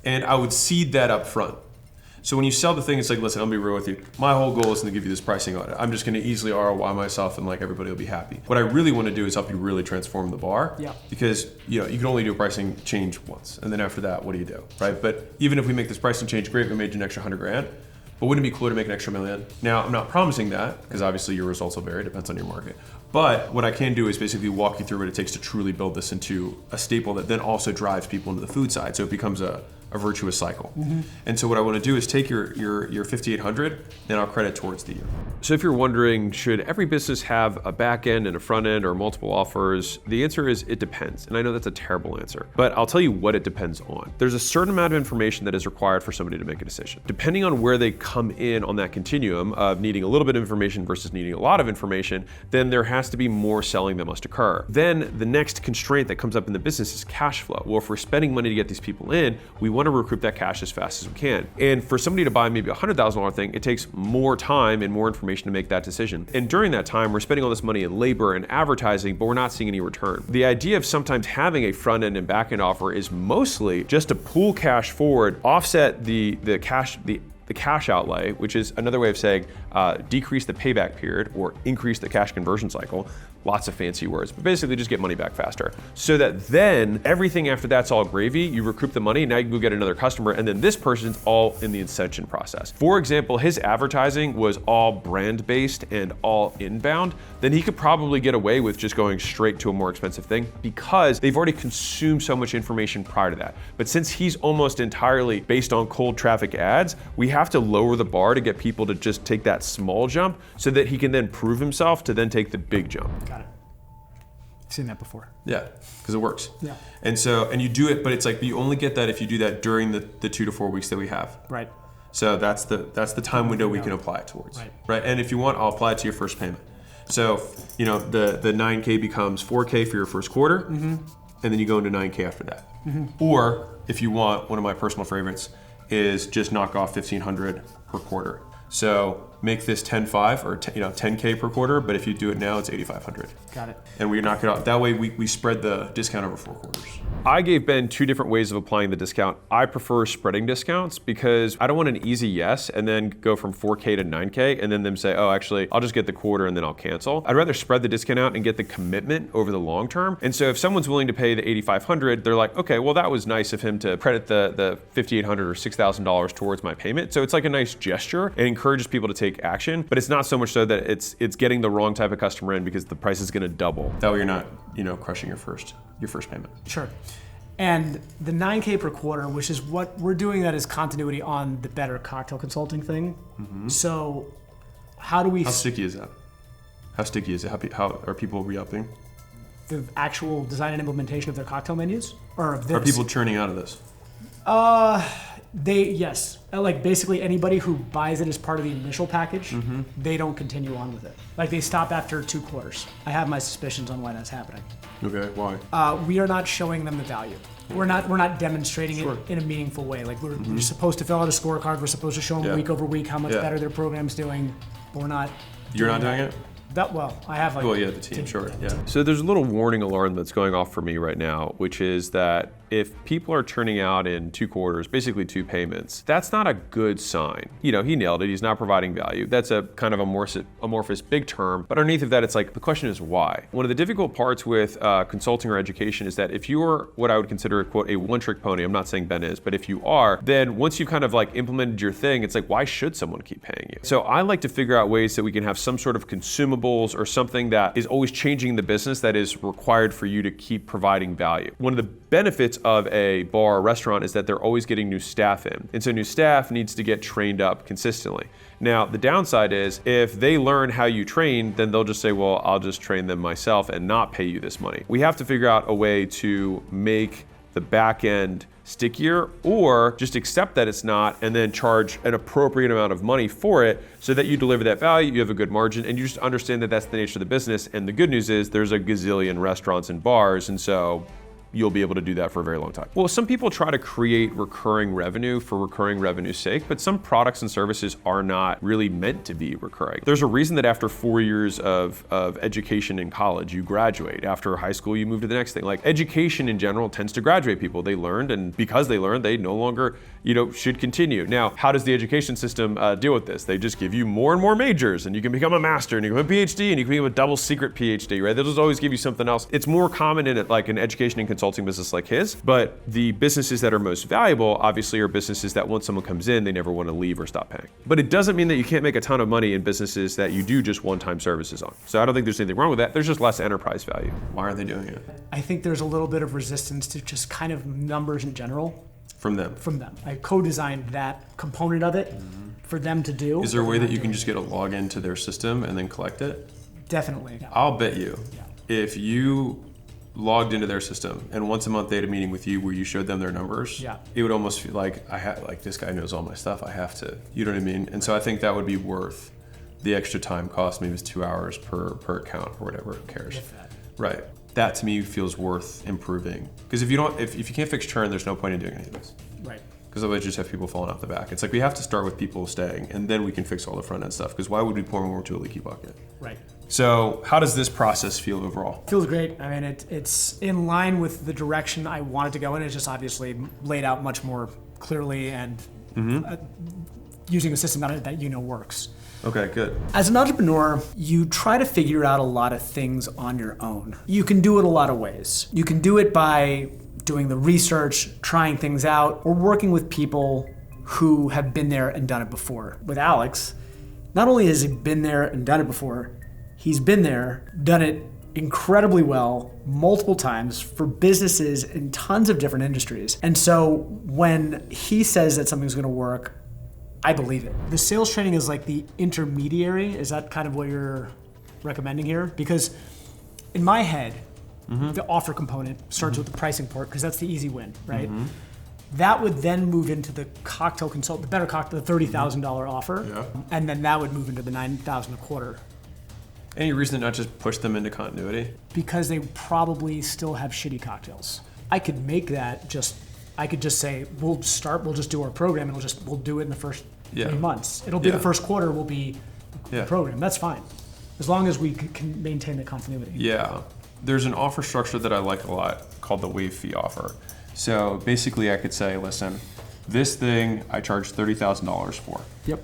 A: And I would seed that up front. So when you sell the thing, it's like, listen, I'm gonna be real with you. My whole goal isn't to give you this pricing audit. I'm just gonna easily ROI myself and like everybody will be happy. What I really wanna do is help you really transform the bar.
B: Yeah.
A: Because you can only do a pricing change once. And then after that, what do you do, right? But even if we make this pricing change, great, we made you an extra $100,000. But wouldn't it be cool to make an extra $1 million? Now, I'm not promising that, because obviously your results will vary, depends on your market. But what I can do is basically walk you through what it takes to truly build this into a staple that then also drives people into the food side. So it becomes a virtuous cycle. And so what I want to do is take your $5,800 and I'll credit towards the year. So if you're wondering, should every business have a back end and a front end or multiple offers? The answer is it depends. And I know that's a terrible answer, but I'll tell you what it depends on. There's a certain amount of information that is required for somebody to make a decision. Depending on where they come in on that continuum of needing a little bit of information versus needing a lot of information, then there has to be more selling that must occur. Then the next constraint that comes up in the business is cash flow. Well, if we're spending money to get these people in, we want want to recoup that cash as fast as we can. And for somebody to buy maybe a $100,000 thing, it takes more time and more information to make that decision. And during that time, we're spending all this money in labor and advertising, but we're not seeing any return. The idea of sometimes having a front end and back end offer is mostly just to pull cash forward, offset the cash outlay, which is another way of saying decrease the payback period or increase the cash conversion cycle. Lots of fancy words, but basically just get money back faster. So that then everything after that's all gravy, you recoup the money, now you can go get another customer, and then this person's all in the ascension process. For example, his advertising was all brand-based and all inbound, then he could probably get away with just going straight to a more expensive thing because they've already consumed so much information prior to that. But since he's almost entirely based on cold traffic ads, we have to lower the bar to get people to just take that small jump so that he can then prove himself to then take the big jump.
B: Got it. Seen that before.
A: Yeah, because it works.
B: Yeah.
A: And you do it, but it's like you only get that if you do that during the 2 to 4 weeks that we have.
B: Right.
A: So that's the time window we can apply it towards. Right. And if you want, I'll apply it to your first payment. So the 9K becomes 4K for your first quarter, and then you go into 9K after that. Or if you want, one of my personal favorites is just knock off $1,500 per quarter. So make this 10.5 or 10K per quarter, but if you do it now, it's 8,500.
B: Got it.
A: And we knock it out. That way we spread the discount over 4 quarters. I gave Ben 2 different ways of applying the discount. I prefer spreading discounts because I don't want an easy yes and then go from 4K to 9K and then them say, oh, actually, I'll just get the quarter and then I'll cancel. I'd rather spread the discount out and get the commitment over the long term. And so if someone's willing to pay the 8,500, they're like, okay, well, that was nice of him to credit the $5,800 or $6,000 towards my payment. So it's like a nice gesture and encourages people to take action, but it's not so much so that it's getting the wrong type of customer in because the price is going to double. That way you're not, crushing your first payment.
B: Sure. And the 9K per quarter, which is what we're doing, that is continuity on the better cocktail consulting thing. So how do we...
A: How sticky is that? How sticky is it? How are people re-upping?
B: The actual design and implementation of their cocktail menus? Or of this?
A: Are people churning out of this?
B: Yes. Like basically anybody who buys it as part of the initial package, they don't continue on with it. Like they stop after 2 quarters. I have my suspicions on why that's happening.
A: Okay, why?
B: We are not showing them the value. We're not demonstrating it in a meaningful way. Like we're supposed to fill out a scorecard. We're supposed to show them week over week how much better their program's doing. But we're not.
A: You're not doing it?
B: I have like.
A: Well, yeah, the team, sure, yeah. So there's a little warning alarm that's going off for me right now, which is that if people are churning out in 2 quarters, basically 2 payments, that's not a good sign. He nailed it. He's not providing value. That's a kind of amorphous big term, but underneath of that, it's like the question is why. One of the difficult parts with consulting or education is that if you're what I would consider quote a one-trick pony, I'm not saying Ben is, but if you are, then once you've kind of like implemented your thing, it's like why should someone keep paying you? So I like to figure out ways that we can have some sort of consumable or something that is always changing the business that is required for you to keep providing value. One of the benefits of a bar or restaurant is that they're always getting new staff in. And so new staff needs to get trained up consistently. Now, the downside is if they learn how you train, then they'll just say, well, I'll just train them myself and not pay you this money. We have to figure out a way to make the back end stickier or just accept that it's not and then charge an appropriate amount of money for it so that you deliver that value, you have a good margin, and you just understand that that's the nature of the business. And the good news is there's a gazillion restaurants and bars, and so you'll be able to do that for a very long time. Well, some people try to create recurring revenue for recurring revenue's sake, but some products and services are not really meant to be recurring. There's a reason that after 4 years of education in college, you graduate. After high school, you move to the next thing. Like education in general tends to graduate people. They learned, and because they learned, they no longer, should continue. Now, how does the education system deal with this? They just give you more and more majors, and you can become a master, and you can become a PhD, and you can become a double secret PhD, right? They'll just always give you something else. It's more common in like an education and consulting business like his, but the businesses that are most valuable obviously are businesses that once someone comes in, they never want to leave or stop paying. But it doesn't mean that you can't make a ton of money in businesses that you do just one-time services on. So I don't think there's anything wrong with that. There's just less enterprise value. Why are they doing it?
B: I think there's a little bit of resistance to just kind of numbers in general.
A: From them?
B: From them. I co-designed that component of it for them to do.
A: Is there a way that you can just get a login to their system and then collect it?
B: Definitely. Yeah.
A: I'll bet you if you logged into their system and once a month they had a meeting with you where you showed them their numbers, it would almost feel like this guy knows all my stuff. I have to, you know what I mean? And so I think that would be worth the extra time cost. Maybe it's 2 hours per account or whatever. Who cares? Right. That to me feels worth improving because if you can't fix churn, there's no point in doing any of this.
B: Right.
A: Because otherwise you just have people falling off the back. It's like we have to start with people staying, and then we can fix all the front end stuff. Because why would we pour more into a leaky bucket?
B: Right.
A: So how does this process feel overall?
B: Feels great. I mean, it's in line with the direction I wanted to go in. It's just obviously laid out much more clearly and using a system that works.
A: Okay, good.
B: As an entrepreneur, you try to figure out a lot of things on your own. You can do it a lot of ways. You can do it by doing the research, trying things out, or working with people who have been there and done it before. With Alex, not only has he been there and done it before, he's been there, done it incredibly well, multiple times for businesses in tons of different industries. And so when he says that something's gonna work, I believe it. The sales training is like the intermediary. Is that kind of what you're recommending here? Because in my head, the offer component starts with the pricing part because that's the easy win, right? That would then move into the cocktail consult, the better cocktail, the $30,000 offer, and then that would move into the $9,000 a quarter.
A: Any reason to not just push them into continuity?
B: Because they probably still have shitty cocktails. I could make that I could just say, we'll just do our program and we'll do it in the first 3 months. It'll be the first quarter will be the program. That's fine. As long as we can maintain the continuity.
A: Yeah. There's an offer structure that I like a lot called the waive fee offer. So basically I could say, listen, this thing I charge $30,000 for.
B: Yep.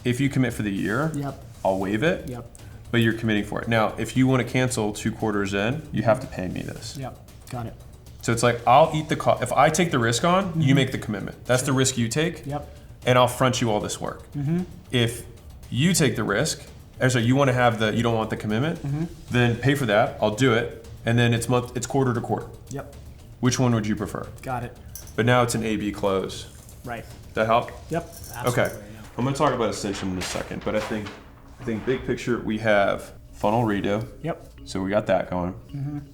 A: If you commit for the year, I'll waive it.
B: Yep.
A: But you're committing for it. Now, if you want to cancel 2 quarters in, you have to pay me this.
B: Yep. Got it.
A: So it's like, I'll eat the cost. If I take the risk on, you make the commitment. That's the risk you take.
B: Yep.
A: And I'll front you all this work. If you take the risk, you want to have you don't want the commitment, then pay for that. I'll do it. And then it's quarter to quarter.
B: Yep.
A: Which one would you prefer?
B: Got it.
A: But now it's an A/B close.
B: Right.
A: That help?
B: Yep. Absolutely.
A: Okay. I'm going to talk about Ascension in a second, but I think big picture, we have funnel redo.
B: Yep.
A: So we got that going.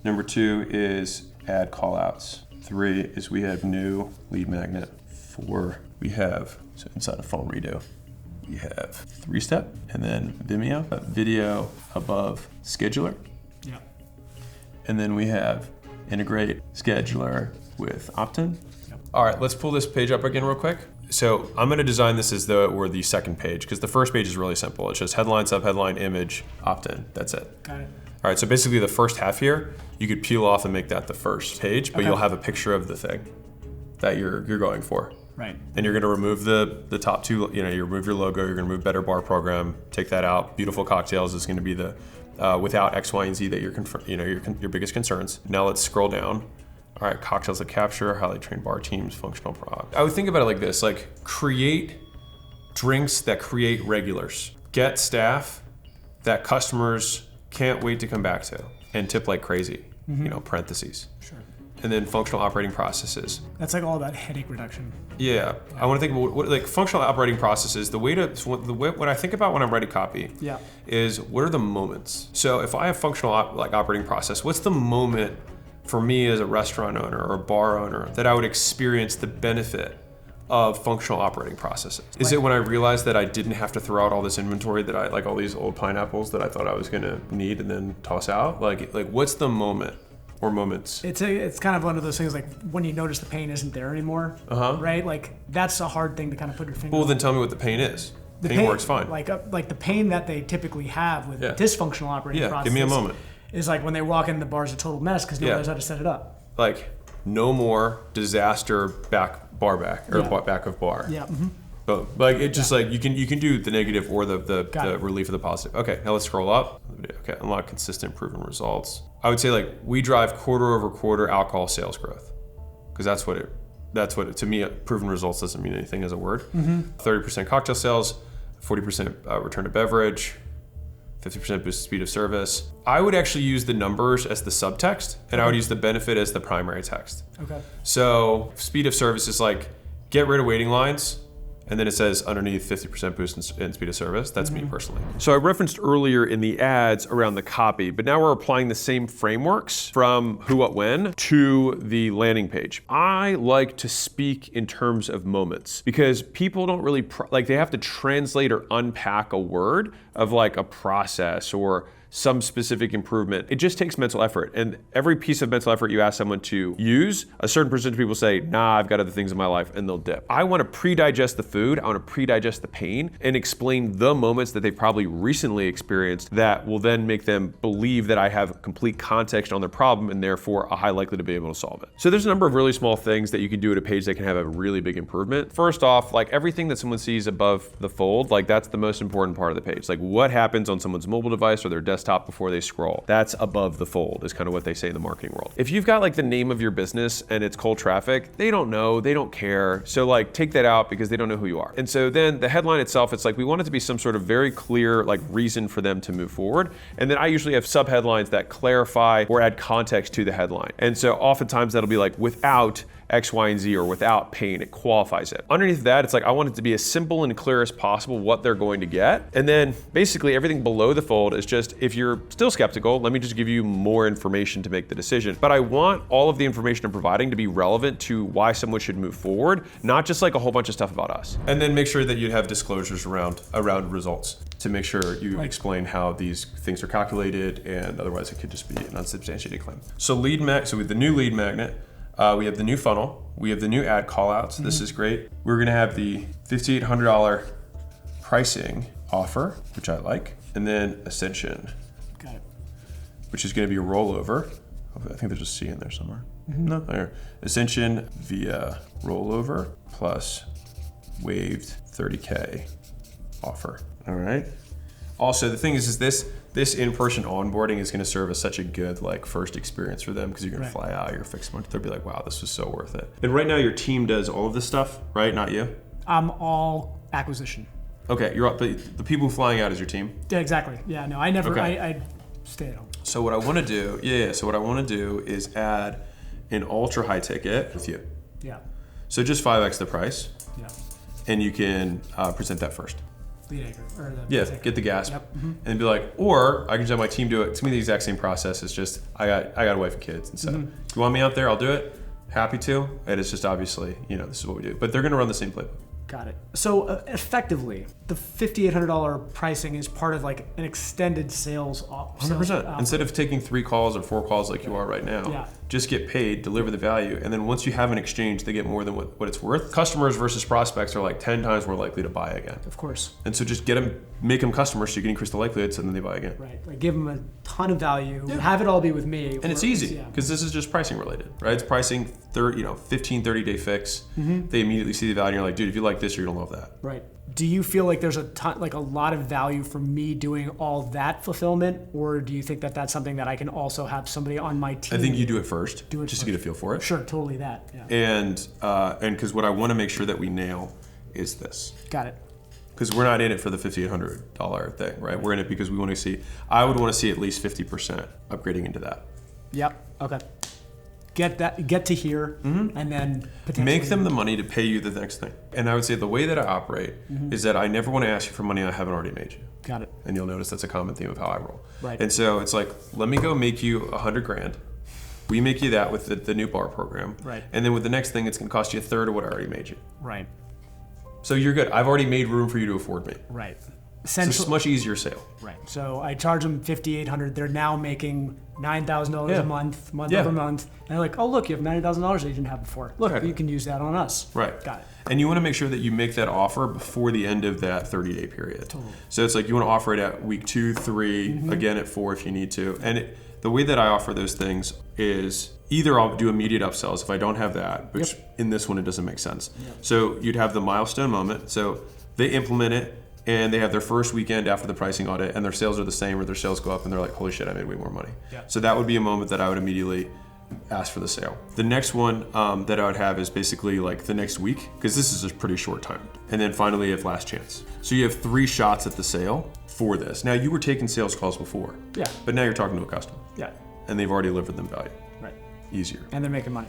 A: Number 2 is add callouts. 3 is we have new lead magnet. 4, we have, so inside of funnel redo, we have 3-step and then Vimeo, video above scheduler.
B: Yep.
A: And then we have integrate scheduler with opt-in.
B: Yep.
A: All right, let's pull this page up again real quick. So I'm going to design this as though it were the second page because the first page is really simple. It's just headline, subheadline, image, opt-in. That's it.
B: Got it.
A: All right, so basically the first half here, you could peel off and make that the first page, but you'll have a picture of the thing that you're going for.
B: Right.
A: And you're going to remove the top 2, you remove your logo, you're going to remove better bar program, take that out. Beautiful cocktails is going to be the without X, Y, and Z that your biggest concerns. Now let's scroll down. All right, cocktails that capture, highly trained bar teams, functional product. I would think about it like this, like create drinks that create regulars. Get staff that customers can't wait to come back to and tip like crazy, parentheses.
B: Sure.
A: And then functional operating processes.
B: That's like all about headache reduction.
A: Yeah. I want to think about what like functional operating processes. What I think about when I'm writing copy is what are the moments. So if I have functional operating process, what's the moment for me as a restaurant owner or a bar owner that I would experience the benefit of functional operating processes? Is it when I realized that I didn't have to throw out all this inventory that I like all these old pineapples that I thought I was gonna need and then toss out? Like what's the moment or moments?
B: It's kind of one of those things like when you notice the pain isn't there anymore, right? Like that's a hard thing to kind of put your finger on.
A: Well, then tell me what the pain is. The pain works fine.
B: Like the pain that they typically have with dysfunctional operating processes.
A: Give me a moment.
B: Is like when they walk in, the bar's a total mess because nobody knows how to set it up.
A: Like no more disaster back of bar.
B: Yeah.
A: Boom. Like it just like you can do the negative or the relief of the positive. Okay, now let's scroll up. Okay, unlock consistent proven results. I would say like we drive quarter over quarter alcohol sales growth because that's what it to me proven results doesn't mean anything as a word. 30% cocktail sales, 40% return to beverage, 50% boost speed of service. I would actually use the numbers as the subtext, and I would use the benefit as the primary text.
B: Okay.
A: So speed of service is like get rid of waiting lines, and then it says underneath 50% boost in speed of service. That's me personally. So I referenced earlier in the ads around the copy, but now we're applying the same frameworks from who, what, when to the landing page. I like to speak in terms of moments because people don't really, they have to translate or unpack a word of like a process or some specific improvement. It just takes mental effort. And every piece of mental effort you ask someone to use, a certain percentage of people say, nah, I've got other things in my life, and they'll dip. I want to pre-digest the food, I want to pre-digest the pain, and explain the moments that they probably recently experienced that will then make them believe that I have complete context on their problem and therefore a high likelihood to be able to solve it. So there's a number of really small things that you can do at a page that can have a really big improvement. First off, like everything that someone sees above the fold, like that's the most important part of the page. Like what happens on someone's mobile device or their desktop before they scroll. That's above the fold is kind of what they say in the marketing world. If you've got like the name of your business and it's cold traffic, they don't know, they don't care. So like take that out because they don't know who you are. And so then the headline itself, it's like we want it to be some sort of very clear like reason for them to move forward. And then I usually have subheadlines that clarify or add context to the headline. And so oftentimes that'll be like without X, Y, and Z or without pain, it qualifies it. Underneath that, it's like I want it to be as simple and clear as possible what they're going to get. And then basically everything below the fold is just, if you're still skeptical, let me just give you more information to make the decision. But I want all of the information I'm providing to be relevant to why someone should move forward, not just like a whole bunch of stuff about us. And then make sure that you have disclosures around results to make sure you explain how these things are calculated, and otherwise it could just be an unsubstantiated claim. So with the new lead magnet, we have the new funnel, we have the new ad callouts. This is great. We're gonna have the $5,800 pricing offer, which I like, and then Ascension, which is gonna be a rollover. I think there's a C in there somewhere. No, there. Ascension via rollover plus waived 30K offer. All right. Also, the thing is this in-person onboarding is going to serve as such a good like first experience for them because you're going to fly out, you're fixed month. They'll be like, wow, this was so worth it. And right now your team does all of this stuff, right? Not you?
B: I'm all acquisition.
A: Okay, but the people flying out is your team?
B: Yeah, exactly. Yeah, no, I never, okay. I stay at home.
A: So what I want to do, so what I want to do is add an ultra high ticket with you.
B: Yeah.
A: So just 5x the price.
B: Yeah.
A: And you can present that first.
B: Lead anchor, or the
A: get the gasp, and be like, or I can just have my team do it. To me, the exact same process. It's just I got a wife and kids, and so you want me out there, I'll do it. Happy to, and it's just obviously this is what we do. But they're going to run the same playbook.
B: Got it. So effectively, the $5,800 pricing is part of like an extended sales.
A: 100%. Instead of taking 3 calls or 4 calls like you are right now, just get paid, deliver the value, and then once you have an exchange, they get more than what it's worth. Customers versus prospects are like 10 times more likely to buy again.
B: Of course.
A: And so just make them customers so you can increase the likelihood, so then they buy again.
B: Right. Like give them a ton of value. Have it all be with me.
A: And it's easy because this is just pricing related, right? It's pricing 15, 30-day fix. They immediately see the value, and you're like, dude, if you like this, you're gonna love that.
B: Right. Do you feel like there's a lot of value from me doing all that fulfillment, or do you think that that's something that I can also have somebody on my team?
A: I think you do it first, to get a feel for it.
B: Sure, totally that. Yeah.
A: And because what I want to make sure that we nail is this.
B: Got it.
A: Because we're not in it for the $5,800 thing, right? We're in it because we want to see. I would want to see at least 50% upgrading into that.
B: Yep. Okay. Get to here, and then potentially
A: make them the money to pay you the next thing. And I would say the way that I operate is that I never want to ask you for money I haven't already made you.
B: Got it.
A: And you'll notice that's a common theme of how I roll.
B: Right.
A: And so it's like, let me go make you $100,000. We make you that with the new bar program.
B: Right.
A: And then with the next thing, it's going to cost you a third of what I already made you.
B: Right.
A: So you're good. I've already made room for you to afford me.
B: Right.
A: So it's a much easier sale.
B: Right. So I charge them $5,800. They're now making $9,000 a month over month. And they're like, oh, look, you have $90,000 that you didn't have before. Look, you can use that on us.
A: Right.
B: Got it.
A: And you want to make sure that you make that offer before the end of that 30-day period.
B: Totally.
A: So it's like you want to offer it at week 2, 3, again at 4 if you need to. And the way that I offer those things is either I'll do immediate upsells if I don't have that, which in this one it doesn't make sense. So you'd have the milestone moment. So they implement it, and they have their first weekend after the pricing audit, and their sales are the same, or their sales go up, and they're like, holy shit, I made way more money. So that would be a moment that I would immediately ask for the sale. The next one that I would have is basically like the next week, because this is a pretty short time. And then finally, you have last chance. So you have 3 shots at the sale for this. Now, you were taking sales calls before, but now you're talking to a customer. And they've already delivered them value.
B: Right.
A: Easier.
B: And they're making money.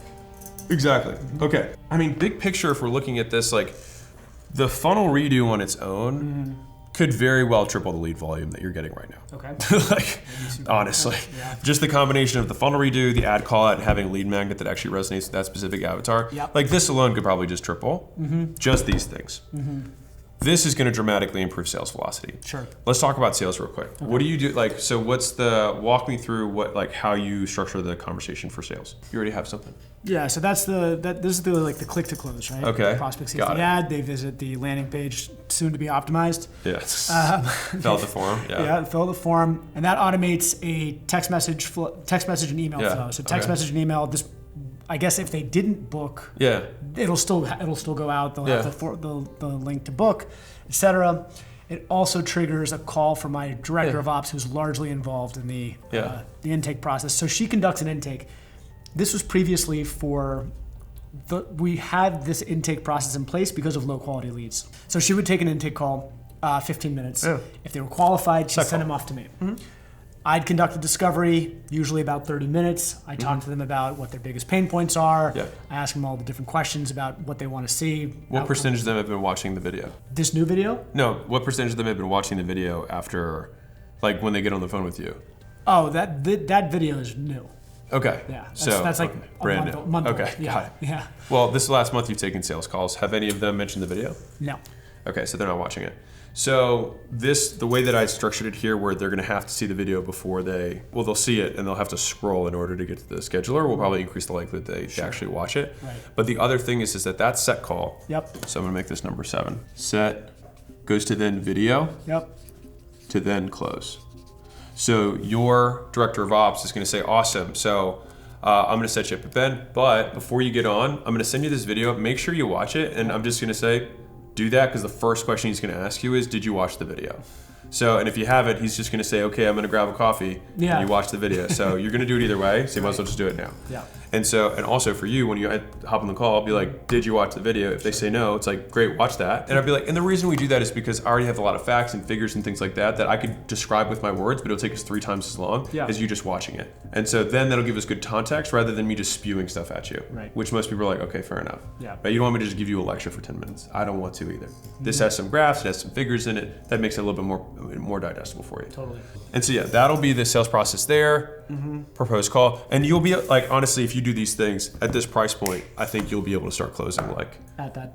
A: Exactly. Okay. I mean, big picture, if we're looking at this, like the funnel redo on its own could very well triple the lead volume that you're getting right now.
B: Okay.
A: Like, honestly, just the combination of the funnel redo, the ad call out, and having a lead magnet that actually resonates with that specific avatar, like this alone could probably just triple just these things. This is going to dramatically improve sales velocity.
B: Sure.
A: Let's talk about sales real quick. Okay. What do you do? Like, so walk me through how you structure the conversation for sales. You already have something.
B: Yeah, so this is the click to close, right?
A: Okay.
B: The prospect sees the ad, they visit the landing page, soon to be optimized.
A: Yes. Fill out the form. Yeah.
B: Yeah, fill out the form, and that automates a text message and email flow. So text message and email. I guess if they didn't book, it'll still go out. They'll have the link to book, etc. It also triggers a call from my director of ops, who's largely involved in the intake process. So she conducts an intake. This was previously we had this intake process in place because of low quality leads. So she would take an intake call, 15 minutes. Yeah. If they were qualified, she'd send them off to me. Mm-hmm. I'd conduct a discovery, usually about 30 minutes. I talk to them about what their biggest pain points are. Yeah. I ask them all the different questions about what they want to see.
A: What percentage of them have been watching the video?
B: This new video?
A: No, what percentage of them have been watching the video after, like when they get on the phone with you?
B: Oh, that video is new.
A: Okay.
B: Yeah. That's like
A: brand
B: a month
A: Okay.
B: Old. Yeah.
A: Got it.
B: Yeah.
A: Well, this last month you've taken sales calls. Have any of them mentioned the video?
B: No.
A: Okay, so they're not watching it. So the way that I structured it here, where they're going to have to see the video before they'll see it and they'll have to scroll in order to get to the scheduler, will probably increase the likelihood they actually watch it.
B: Right.
A: But the other thing is that set call.
B: Yep.
A: So I'm going to make this number 7. Set goes to then video.
B: Yep.
A: To then close. So your director of ops is going to say, awesome. So I'm going to set you up with Ben, but before you get on, I'm going to send you this video. Make sure you watch it, and I'm just going to say, do that, because the first question he's going to ask you is, did you watch the video? So, and if you haven't, he's just going to say, okay, I'm going to grab a coffee, and you watch the video. So you're going to do it either way, so you might as well just do it now.
B: Yeah.
A: And also for you, when you hop on the call, I'll be like, did you watch the video? If they say no, it's like, great, watch that. And I'll be like, and the reason we do that is because I already have a lot of facts and figures and things like that I could describe with my words, but it'll take us 3 times as long as you just watching it. And so then that'll give us good context rather than me just spewing stuff at you, which most people are like, okay, fair enough.
B: Yeah.
A: But you don't want me to just give you a lecture for 10 minutes. I don't want to either. This has some graphs, it has some figures in it. That makes it a little bit more digestible for you.
B: Totally.
A: And so that'll be the sales process there. Proposed call, and you'll be like, honestly, if you do these things at this price point, I think you'll be able to start closing like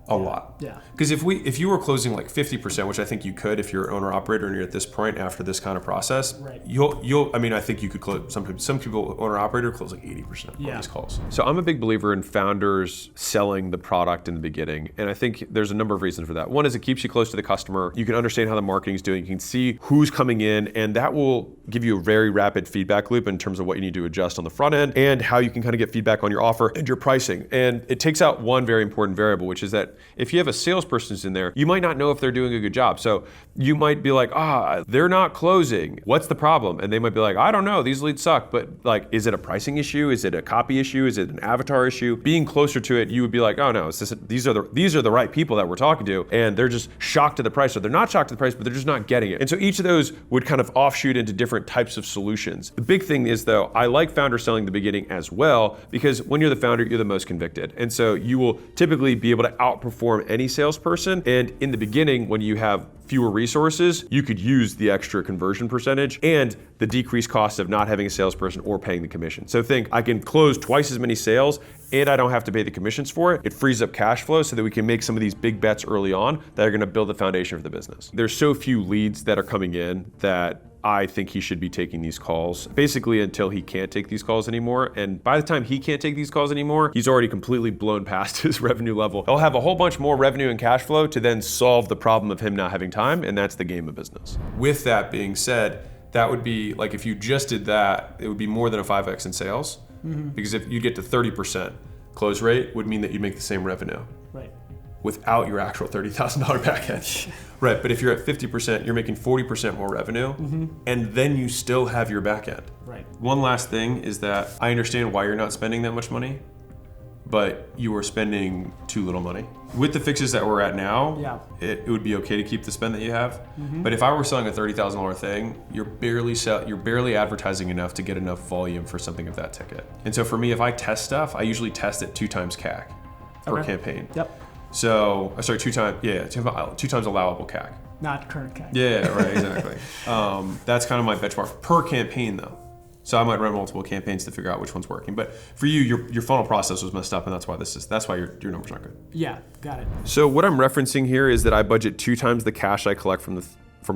A: a lot.
B: Yeah.
A: Because if you were closing like 50%, which I think you could if you're an owner operator and you're at this point after this kind of process, I think you could close. Some people owner operator close like 80% of these calls. So I'm a big believer in founders selling the product in the beginning, and I think there's a number of reasons for that. One is it keeps you close to the customer. You can understand how the marketing's doing. You can see who's coming in, and that will give you a very rapid feedback loop in terms of what you need to adjust on the front end and how you can kind of get feedback on your offer and your pricing. And it takes out one very important variable, which is that if you have a salesperson who's in there, you might not know if they're doing a good job. So you might be like, they're not closing. What's the problem? And they might be like, I don't know, these leads suck. But like, is it a pricing issue? Is it a copy issue? Is it an avatar issue? Being closer to it, you would be like, oh no, these are the right people that we're talking to, and they're just shocked to the price. Or they're not shocked to the price, but they're just not getting it. And so each of those would kind of offshoot into different types of solutions. The big thing is, though, I like founder selling the beginning as well, because when you're the founder, you're the most convicted. And so you will typically be able to outperform any salesperson. And in the beginning, when you have fewer resources, you could use the extra conversion percentage and the decreased cost of not having a salesperson or paying the commission. So think, I can close twice as many sales and I don't have to pay the commissions for it. It frees up cash flow so that we can make some of these big bets early on that are going to build the foundation for the business. There's so few leads that are coming in that I think he should be taking these calls basically until he can't take these calls anymore. And by the time he can't take these calls anymore, he's already completely blown past his revenue level. He'll have a whole bunch more revenue and cash flow to then solve the problem of him not having time, and that's the game of business. With that being said, that would be like, if you just did that, it would be more than a 5x in sales, because if you get to 30% close rate, would mean that you'd make the same revenue.
B: Right.
A: Without your actual $30,000 back end. Right, but if you're at 50%, you're making 40% more revenue, and then you still have your back end.
B: Right.
A: One last thing is that I understand why you're not spending that much money, but you are spending too little money. With the fixes that we're at now, it would be okay to keep the spend that you have. But if I were selling a $30,000 thing, you're barely advertising enough to get enough volume for something of that ticket. And so for me, if I test stuff, I usually test it 2 times CAC per campaign.
B: Yep.
A: So, sorry, 2 times allowable CAC.
B: Not current CAC.
A: Yeah, right, exactly. That's kind of my benchmark per campaign, though. So I might run multiple campaigns to figure out which one's working. But for you, your funnel process was messed up, and that's why your numbers aren't good.
B: Yeah, got it.
A: So what I'm referencing here is that I budget 2 times the cash I collect from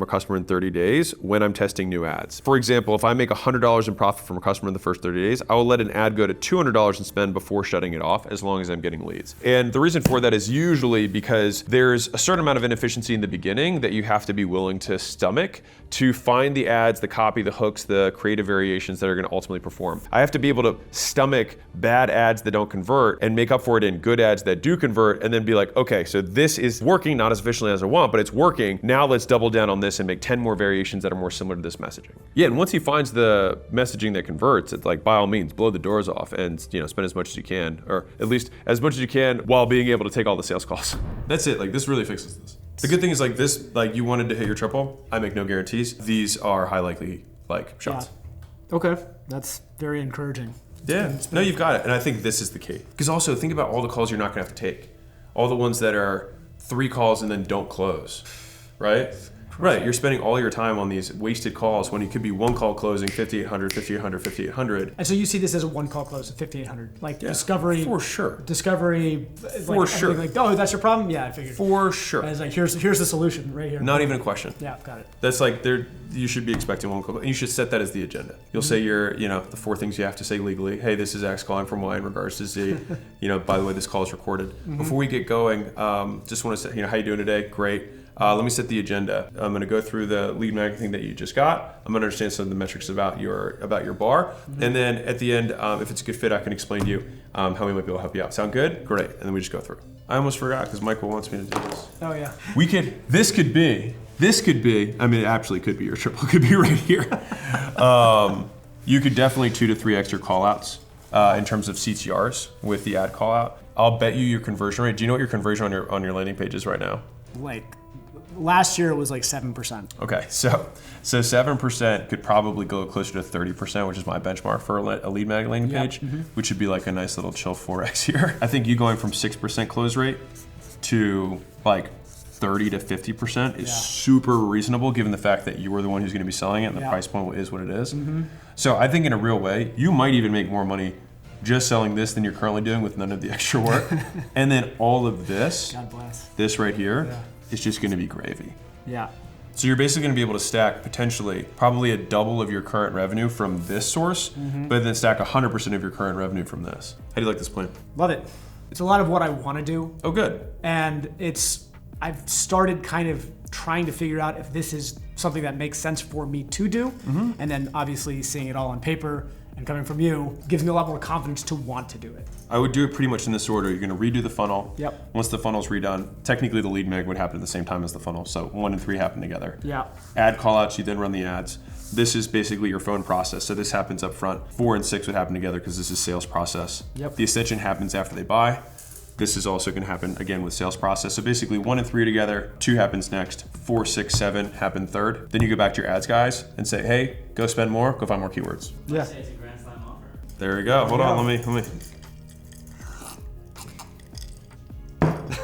A: a customer in 30 days when I'm testing new ads. For example, if I make $100 in profit from a customer in the first 30 days, I will let an ad go to $200 in spend before shutting it off, as long as I'm getting leads. And the reason for that is usually because there's a certain amount of inefficiency in the beginning that you have to be willing to stomach to find the ads, the copy, the hooks, the creative variations that are gonna ultimately perform. I have to be able to stomach bad ads that don't convert and make up for it in good ads that do convert, and then be like, okay, so this is working not as efficiently as I want, but it's working. Now let's double down on this and make 10 more variations that are more similar to this messaging. Yeah, and once he finds the messaging that converts, it's like, by all means, blow the doors off and spend as much as you can, or at least as much as you can while being able to take all the sales calls. That's it, like this really fixes this. The good thing is like this, like you wanted to hit your triple, I make no guarantees. These are high likely shots.
B: Yeah. Okay, that's very encouraging.
A: Yeah, no, you've got it. And I think this is the key. Because also think about all the calls you're not gonna have to take. All the ones that are 3 calls and then don't close, right? Right, you're spending all your time on these wasted calls when it could be 1 call closing 5,800, 5,800, 5,800.
B: And so you see this as a 1 call close at 5,800, like discovery.
A: For sure.
B: Discovery.
A: For sure.
B: Like, oh, that's your problem? Yeah, I figured.
A: For sure.
B: And it's like, here's the solution right here.
A: Not even a question.
B: Yeah, got it.
A: That's like, you should be expecting 1 call. And you should set that as the agenda. You'll say the 4 things you have to say legally. Hey, this is X calling from Y in regards to Z. By the way, this call is recorded. Before we get going, just want to say, how you doing today? Great. Let me set the agenda. I'm going to go through the lead magnet thing that you just got. I'm going to understand some of the metrics about your bar. And then at the end, if it's a good fit, I can explain to you how we might be able to help you out. Sound good? Great. And then we just go through. I almost forgot because Michael wants me to do this.
B: Oh, yeah.
A: This could be, it actually could be your triple. It could be right here. You could definitely 2 to 3 extra call outs in terms of CTRs with the ad call out. I'll bet you your conversion rate. Do you know what your conversion on your landing page is right now?
B: Like, last year it was like 7%.
A: Okay, so 7% could probably go closer to 30%, which is my benchmark for a lead mag landing page, which would be like a nice little chill 4x here. I think you going from 6% close rate to like 30 to 50% is super reasonable, given the fact that you were the one who's going to be selling it and the price point is what it is. So I think in a real way, you might even make more money just selling this than you're currently doing with none of the extra work. And then all of this,
B: God bless.
A: This right here, is just going to be gravy.
B: Yeah.
A: So you're basically going to be able to stack potentially probably a double of your current revenue from this source, but then stack 100% of your current revenue from this. How do you like this plan?
B: Love it. It's a lot of what I want to do.
A: Oh, good.
B: And I've started kind of trying to figure out if this is something that makes sense for me to do. And then obviously seeing it all on paper and coming from you gives me a lot more confidence to want to do it.
A: I would do it pretty much in this order. You're going to redo the funnel.
B: Yep.
A: Once the funnel's redone, technically the lead mag would happen at the same time as the funnel. So 1 and 3 happen together.
B: Yeah.
A: Ad call outs, you then run the ads. This is basically your phone process. So this happens up front. 4 and 6 would happen together because this is sales process.
B: Yep.
A: The ascension happens after they buy. This is also going to happen again with sales process. So basically 1 and 3 together, 2 happens next, 4, 6, 7 happen third. Then you go back to your ads guys and say, hey, go spend more, go find more keywords.
B: Yeah.
A: There we go. Hold on, let me.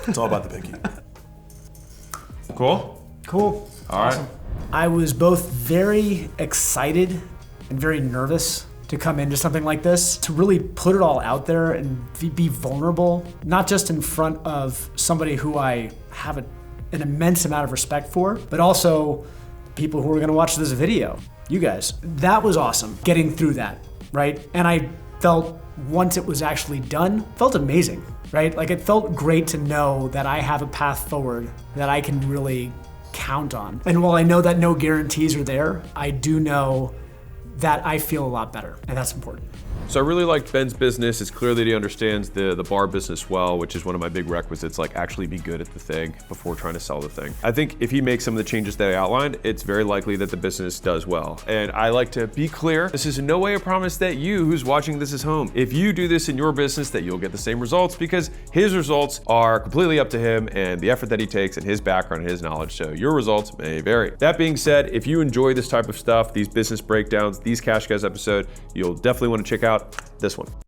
A: It's all about the pinky. Cool?
B: Cool.
A: All right.
B: I was both very excited and very nervous to come into something like this, to really put it all out there and be vulnerable, not just in front of somebody who I have an immense amount of respect for, but also people who are gonna watch this video, you guys. That was awesome, getting through that, right? And I felt, once it was actually done, felt amazing, right? Like, it felt great to know that I have a path forward that I can really count on. And while I know that no guarantees are there, I do know that I feel a lot better, and that's important.
A: So I really liked Ben's business. It's clear that he understands the bar business well, which is one of my big requisites, like actually be good at the thing before trying to sell the thing. I think if he makes some of the changes that I outlined, it's very likely that the business does well. And I like to be clear, this is in no way a promise that you who's watching this is home. If you do this in your business, that you'll get the same results, because his results are completely up to him and the effort that he takes and his background and his knowledge. So your results may vary. That being said, if you enjoy this type of stuff, these business breakdowns, these Cash Guys episode, you'll definitely want to check out this one.